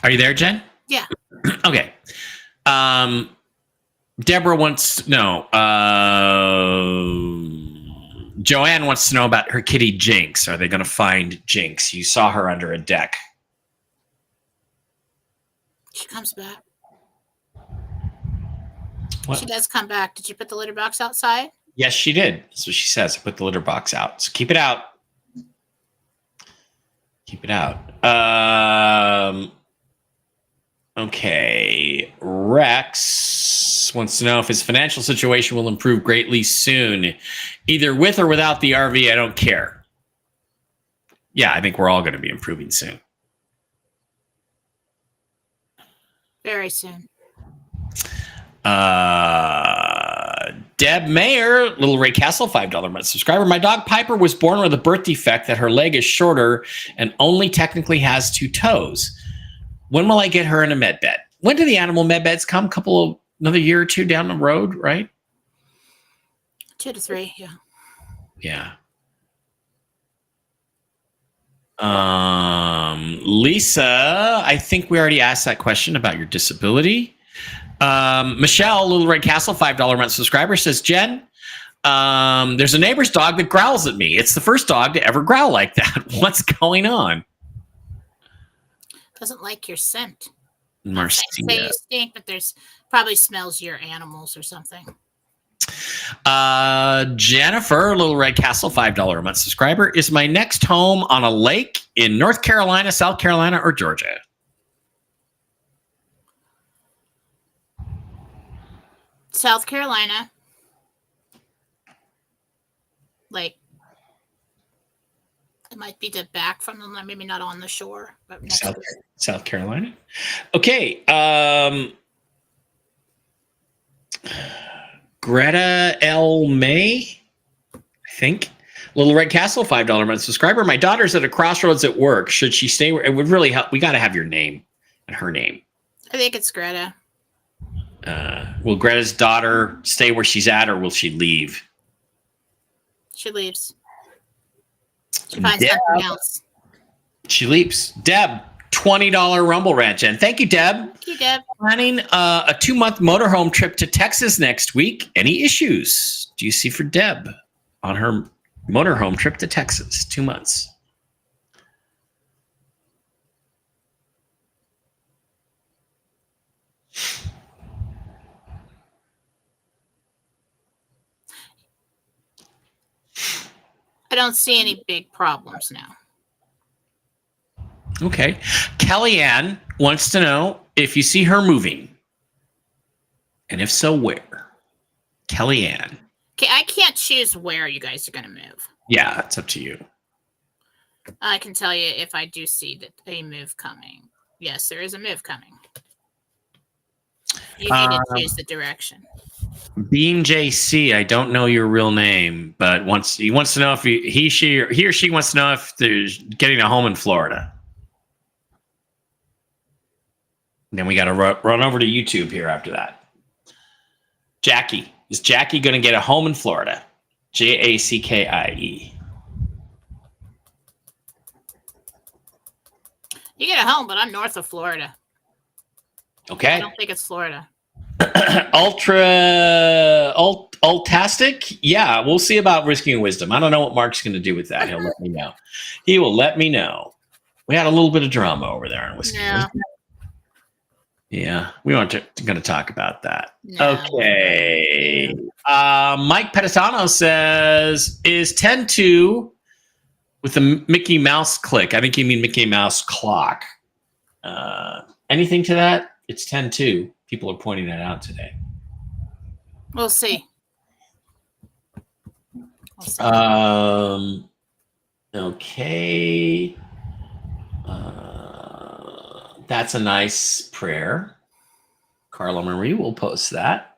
Are you there, Jen? Yeah. Okay. Deborah wants to know. Joanne wants to know about her kitty Jinx. Are they going to find Jinx? You saw her under a deck. She comes back. What? She does come back. Did you put the litter box outside? Yes, she did. That's what she says. I put the litter box out. So keep it out. Keep it out. Okay. Rex wants to know if his financial situation will improve greatly soon, either with or without the RV. I don't care. Yeah, I think we're all going to be improving soon. Very soon. Deb Mayer, Little Ray Castle, $5 a month subscriber. My dog Piper was born with a birth defect that her leg is shorter and only technically has 2 toes. When will I get her in a med bed? When do the animal med beds come? Another year or 2 down the road, right? 2 to 3, yeah. Yeah. Lisa, I think we already asked that question about your disability. Michelle, Little Red Castle, $5 a month subscriber says, Jen, there's a neighbor's dog that growls at me. It's the first dog to ever growl like that. What's going on? Doesn't like your scent. Marcia. Say you stink, but there's probably smells your animals or something. Jennifer, Little Red Castle, $5 a month subscriber. Is my next home on a lake in North Carolina, South Carolina, or Georgia? South Carolina. Like, it might be back from them, maybe not on the shore, but South Carolina. Okay. Greta L. May, I think. Little Red Castle, $5 a month subscriber. My daughter's at a crossroads at work. Should she stay? It would really help. We got to have your name and her name. I think it's Greta. Will Greta's daughter stay where she's at, or will she leave? She leaves. She finds something else. She leaves. Deb, $20 Rumble Ranch. And thank you, Deb. Thank you, Deb. Planning a 2-month motorhome trip to Texas next week. Any issues do you see for Deb on her motorhome trip to Texas? 2 months. don't see any big problems now. Okay. Kellyanne wants to know if you see her moving. And if so, where? Kellyanne. Okay, I can't choose where you guys are going to move. Yeah, it's up to you. I can tell you if I do see a move coming. Yes, there is a move coming. You need to choose the direction. Being JC, I don't know your real name, but he wants to know if he or she wants to know if there's getting a home in Florida. And then we got to run over to YouTube here after that. Jackie. Is Jackie going to get a home in Florida? Jackie. You get a home, but I'm north of Florida. Okay. I don't think it's Florida. Ultastic? Yeah, we'll see about risking wisdom. I don't know what Mark's going to do with that. He'll let me know. He will let me know. We had a little bit of drama over there on Whiskey Wisdom. Yeah, we aren't going to talk about that. No. Okay. Mike Petitano says, is 10-2 with the Mickey Mouse click? I think you mean Mickey Mouse clock. Anything to that? It's 10-2. People are pointing that out today. We'll see. Okay. That's a nice prayer. Carla Marie will post that.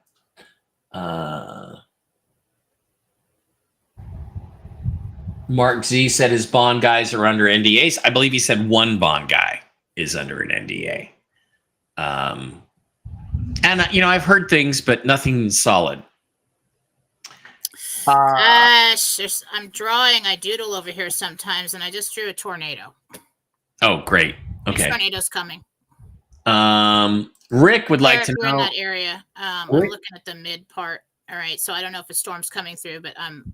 Mark Z said his bond guys are under NDAs. I believe he said one bond guy is under an NDA. And, I've heard things, but nothing solid. I'm drawing. I doodle over here sometimes, and I just drew a tornado. Oh, great. Okay. There's tornadoes coming. Rick would like to know. In that area. I'm looking at the mid part. All right. So I don't know if a storm's coming through, but I don't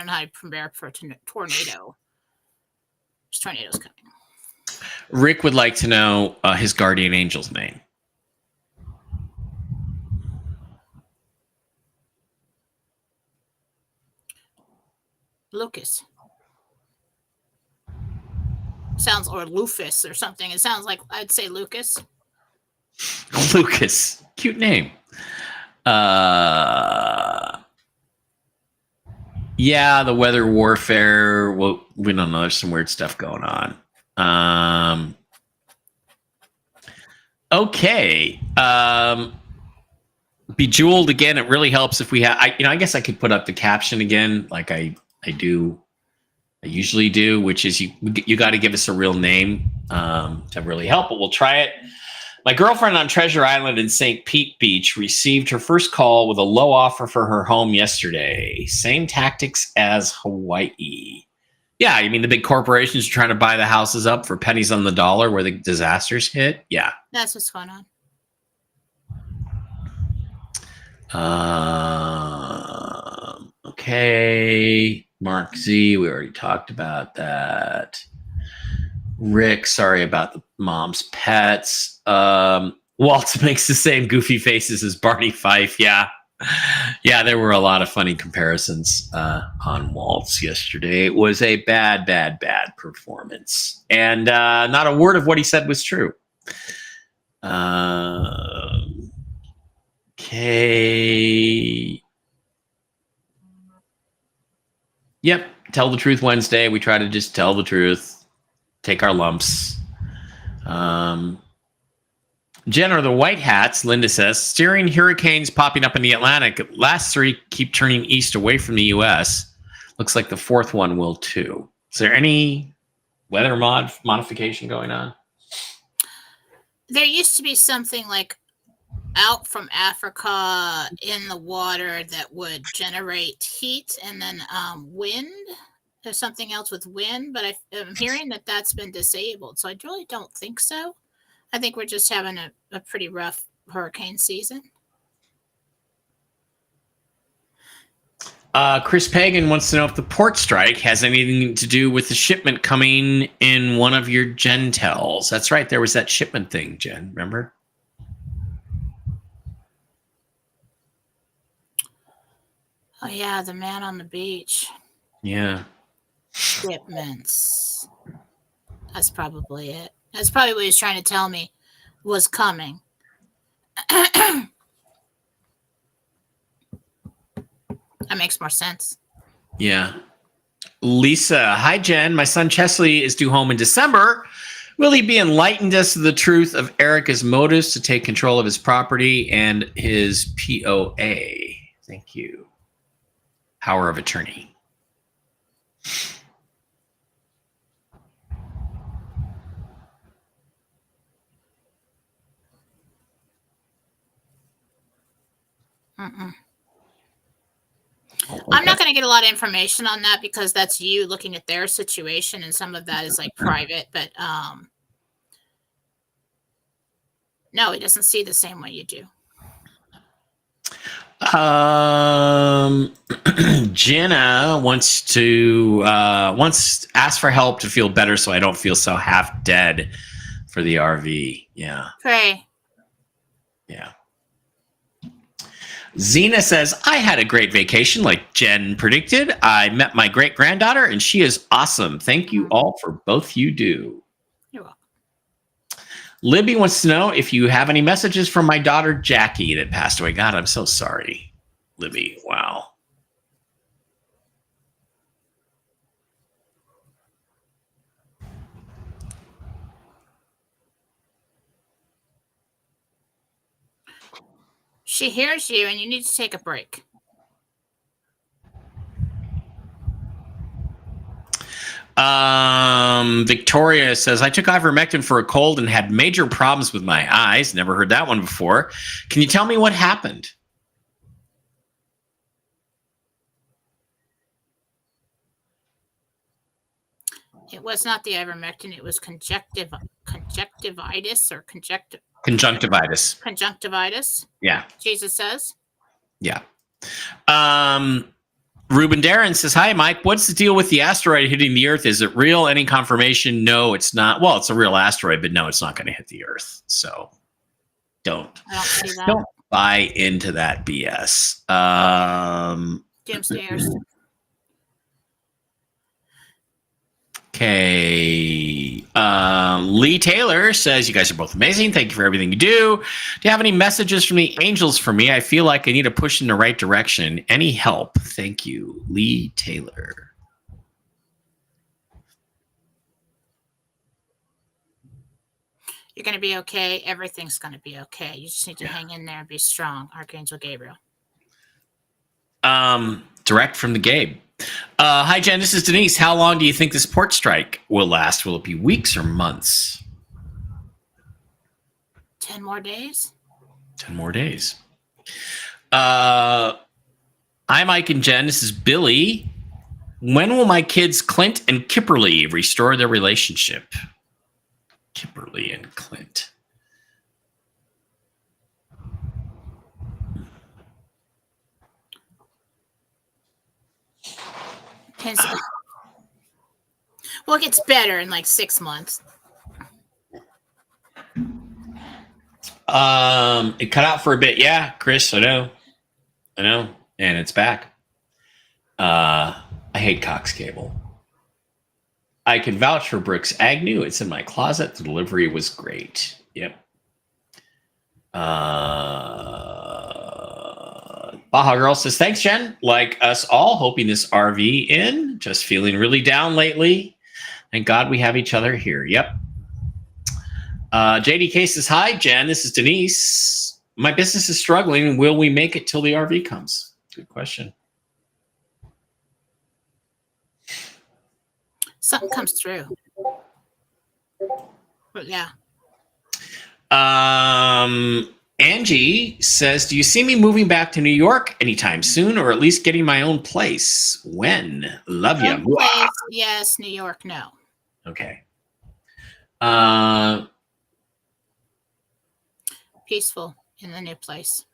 know how to prepare for a tornado. There's tornadoes coming. Rick would like to know his guardian angel's name. Lucas. Sounds, or Lufus or something. It sounds like I'd say Lucas. Lucas. Cute name. Yeah, the weather warfare. Well, we don't know. There's some weird stuff going on. Okay. Bejeweled again. It really helps if we have. I guess I could put up the caption again, like I do. I usually do, which is you got to give us a real name to really help. But we'll try it. My girlfriend on Treasure Island in St. Pete Beach received her first call with a low offer for her home yesterday. Same tactics as Hawaii. Yeah, you mean the big corporations trying to buy the houses up for pennies on the dollar where the disasters hit? Yeah. That's what's going on. Okay. Mark Z, we already talked about that. Rick, sorry about the mom's pets. Waltz makes the same goofy faces as Barney Fife. Yeah, there were a lot of funny comparisons on Waltz yesterday. It was a bad performance. And not a word of what he said was true. Okay. Yep, tell the truth Wednesday. We try to just tell the truth. Take our lumps. Jen are the white hats, Linda says. Steering hurricanes popping up in the Atlantic. Last three keep turning east away from the U.S. Looks like the fourth one will too. Is there any weather modification going on? There used to be something like out from Africa in the water that would generate heat and then wind. There's something else with wind, but I'm hearing that that's been disabled. So I really don't think so. I think we're just having a pretty rough hurricane season. Chris Pagan wants to know if the port strike has anything to do with the shipment coming in one of your Gentels. That's right. There was that shipment thing, Jen. Remember? Oh, yeah. The man on the beach. Yeah. Shipments. That's probably it. That's probably what he's trying to tell me was coming. That makes more sense. Yeah. Lisa, hi, Jen. My son Chesley is due home in December. Will he be enlightened as to the truth of Erica's motives to take control of his property and his POA? Thank you. Power of attorney. Mm-mm. I'm not going to get a lot of information on that because that's you looking at their situation, and some of that is like private. But no, he doesn't see the same way you do. Jenna wants ask for help to feel better, so I don't feel so half dead for the RV. Yeah. Pray. Yeah. Zena says, I had a great vacation like Jen predicted. I met my great granddaughter and she is awesome. Thank you all for both you do. You're welcome. Libby wants to know if you have any messages from my daughter Jackie that passed away. God, I'm so sorry, Libby. Wow. She hears you and you need to take a break. Victoria says, I took ivermectin for a cold and had major problems with my eyes. Never heard that one before. Can you tell me what happened? It was not the ivermectin. It was conjunctivitis or Conjunctivitis. Conjunctivitis. Yeah. Jesus says. Yeah. Ruben Darren says, hi, Mike. What's the deal with the asteroid hitting the Earth? Is it real? Any confirmation? No, it's not. Well, it's a real asteroid, but no, it's not going to hit the Earth. So don't buy into that BS. Doomsdayers. Okay. Lee Taylor says, you guys are both amazing. Thank you for everything you do. Do you have any messages from the angels for me? I feel like I need a push in the right direction. Any help? Thank you, Lee Taylor. You're going to be okay. Everything's going to be okay. You just need to hang in there and be strong. Archangel Gabriel. Direct from the Gabe. Hi, Jen. This is Denise. How long do you think this port strike will last? Will it be weeks or months? 10 more days. 10 more days. Hi, Mike and Jen. This is Billy. When will my kids Clint and Kipperly restore their relationship? Kipperly and Clint. Well, it gets better in like 6 months. It cut out for a bit. Yeah, Chris, I know. And it's back. I hate Cox Cable. I can vouch for Brooks Agnew. It's in my closet. The delivery was great. Yep. Baja Girl says, thanks, Jen. Like us all, hoping this RV in. Just feeling really down lately. Thank God we have each other here. Yep. JDK says, hi, Jen. This is Denise. My business is struggling. Will we make it till the RV comes? Good question. Something comes through. But yeah. Angie says, do you see me moving back to New York anytime soon, or at least getting my own place? When? Love you. Yes, New York, no. Okay. Peaceful in the new place.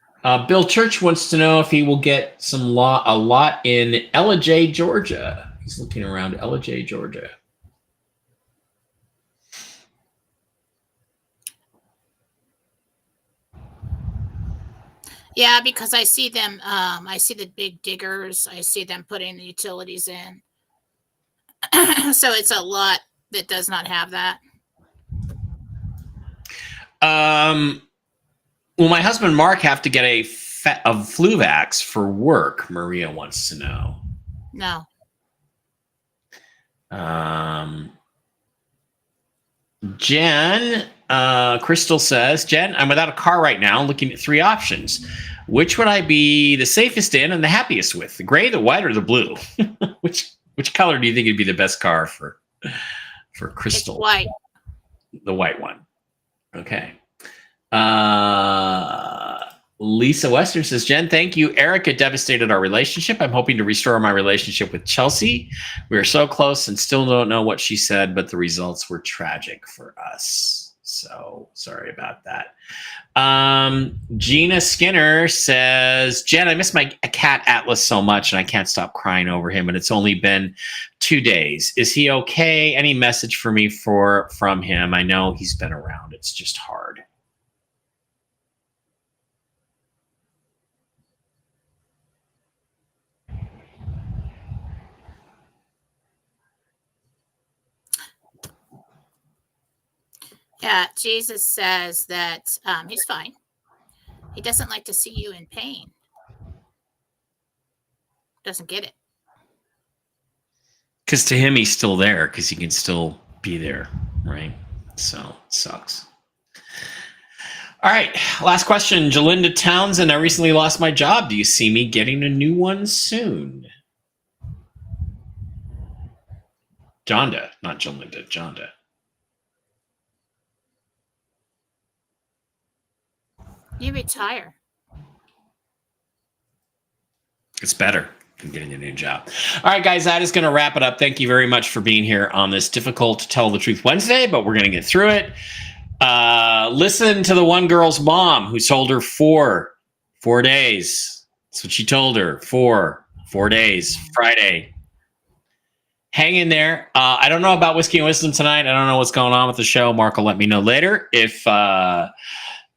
Bill Church wants to know if he will get a lot in Ella, Georgia. He's looking around Ella, Georgia. Yeah, because I see them. I see the big diggers. I see them putting the utilities in. So it's a lot that does not have that. Will my husband Mark have to get a flu vax for work? Maria wants to know. No. Jen, Crystal says, Jen, I'm without a car right now, looking at 3 options. Which would I be the safest in and the happiest with? The gray, the white, or the blue? Which color do you think would be the best car for Crystal? It's white. The white one. Okay. Lisa Western says, Jen, thank you. Erica devastated our relationship. I'm hoping to restore my relationship with Chelsea. We are so close and still don't know what she said, but the results were tragic for us. So sorry about that. Gina Skinner says, Jen, I miss my cat Atlas so much and I can't stop crying over him, and it's only been 2 days. Is he okay? Any message for me from him? I know he's been around. It's just hard. Yeah, Jesus says that he's fine. He doesn't like to see you in pain. Doesn't get it. Because to him, he's still there because he can still be there, right? So it sucks. All right, last question. Jalinda Townsend, I recently lost my job. Do you see me getting a new one soon? Jonda, not Jalinda, Jonda. You retire. It's better than getting a new job. All right, guys, that is going to wrap it up. Thank you very much for being here on this difficult to tell the truth Wednesday, but we're going to get through it. Listen to the one girl's mom who told her 4 days. That's what she told her. 4 days, Friday. Hang in there. I don't know about Whiskey and Wisdom tonight. I don't know what's going on with the show. Mark will let me know later.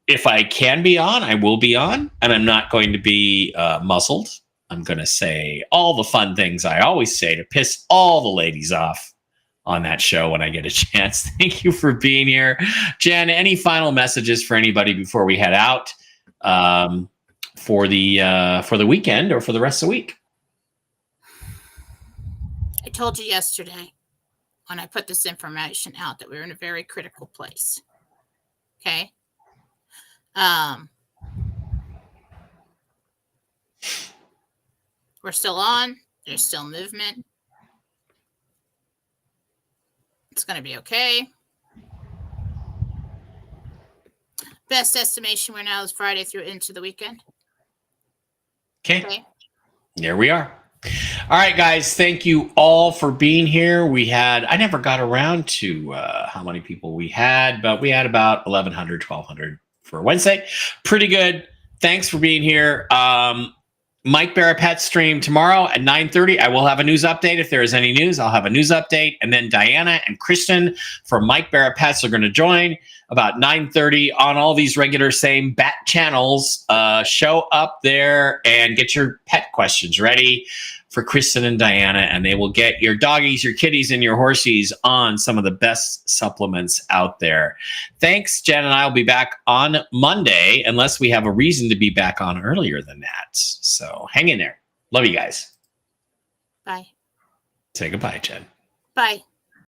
If I can be on, I will be on, and I'm not going to be muzzled. I'm going to say all the fun things I always say to piss all the ladies off on that show when I get a chance. Thank you for being here. Jen, any final messages for anybody before we head out for the weekend or for the rest of the week? I told you yesterday when I put this information out that we were in a very critical place. Okay? We're still on. There's still movement. It's going to be okay. Best estimation right now is Friday through into the weekend. Okay. There we are. All right, guys. Thank you all for being here. I never got around to how many people we had, but we had about 1,100, 1,200 for Wednesday. Pretty good. Thanks for being here. Mike Barra Pet stream tomorrow at 9:30. I will have a news update. If there is any news, I'll have a news update. And then Diana and Kristen from Mike Barra Pets are going to join about 9:30 on all these regular same bat channels. Show up there and get your pet questions ready for Kristen and Diana, and they will get your doggies, your kitties, and your horsies on some of the best supplements out there. Thanks, Jen, and I will be back on Monday, unless we have a reason to be back on earlier than that. So hang in there. Love you guys. Bye. Say goodbye, Jen. Bye.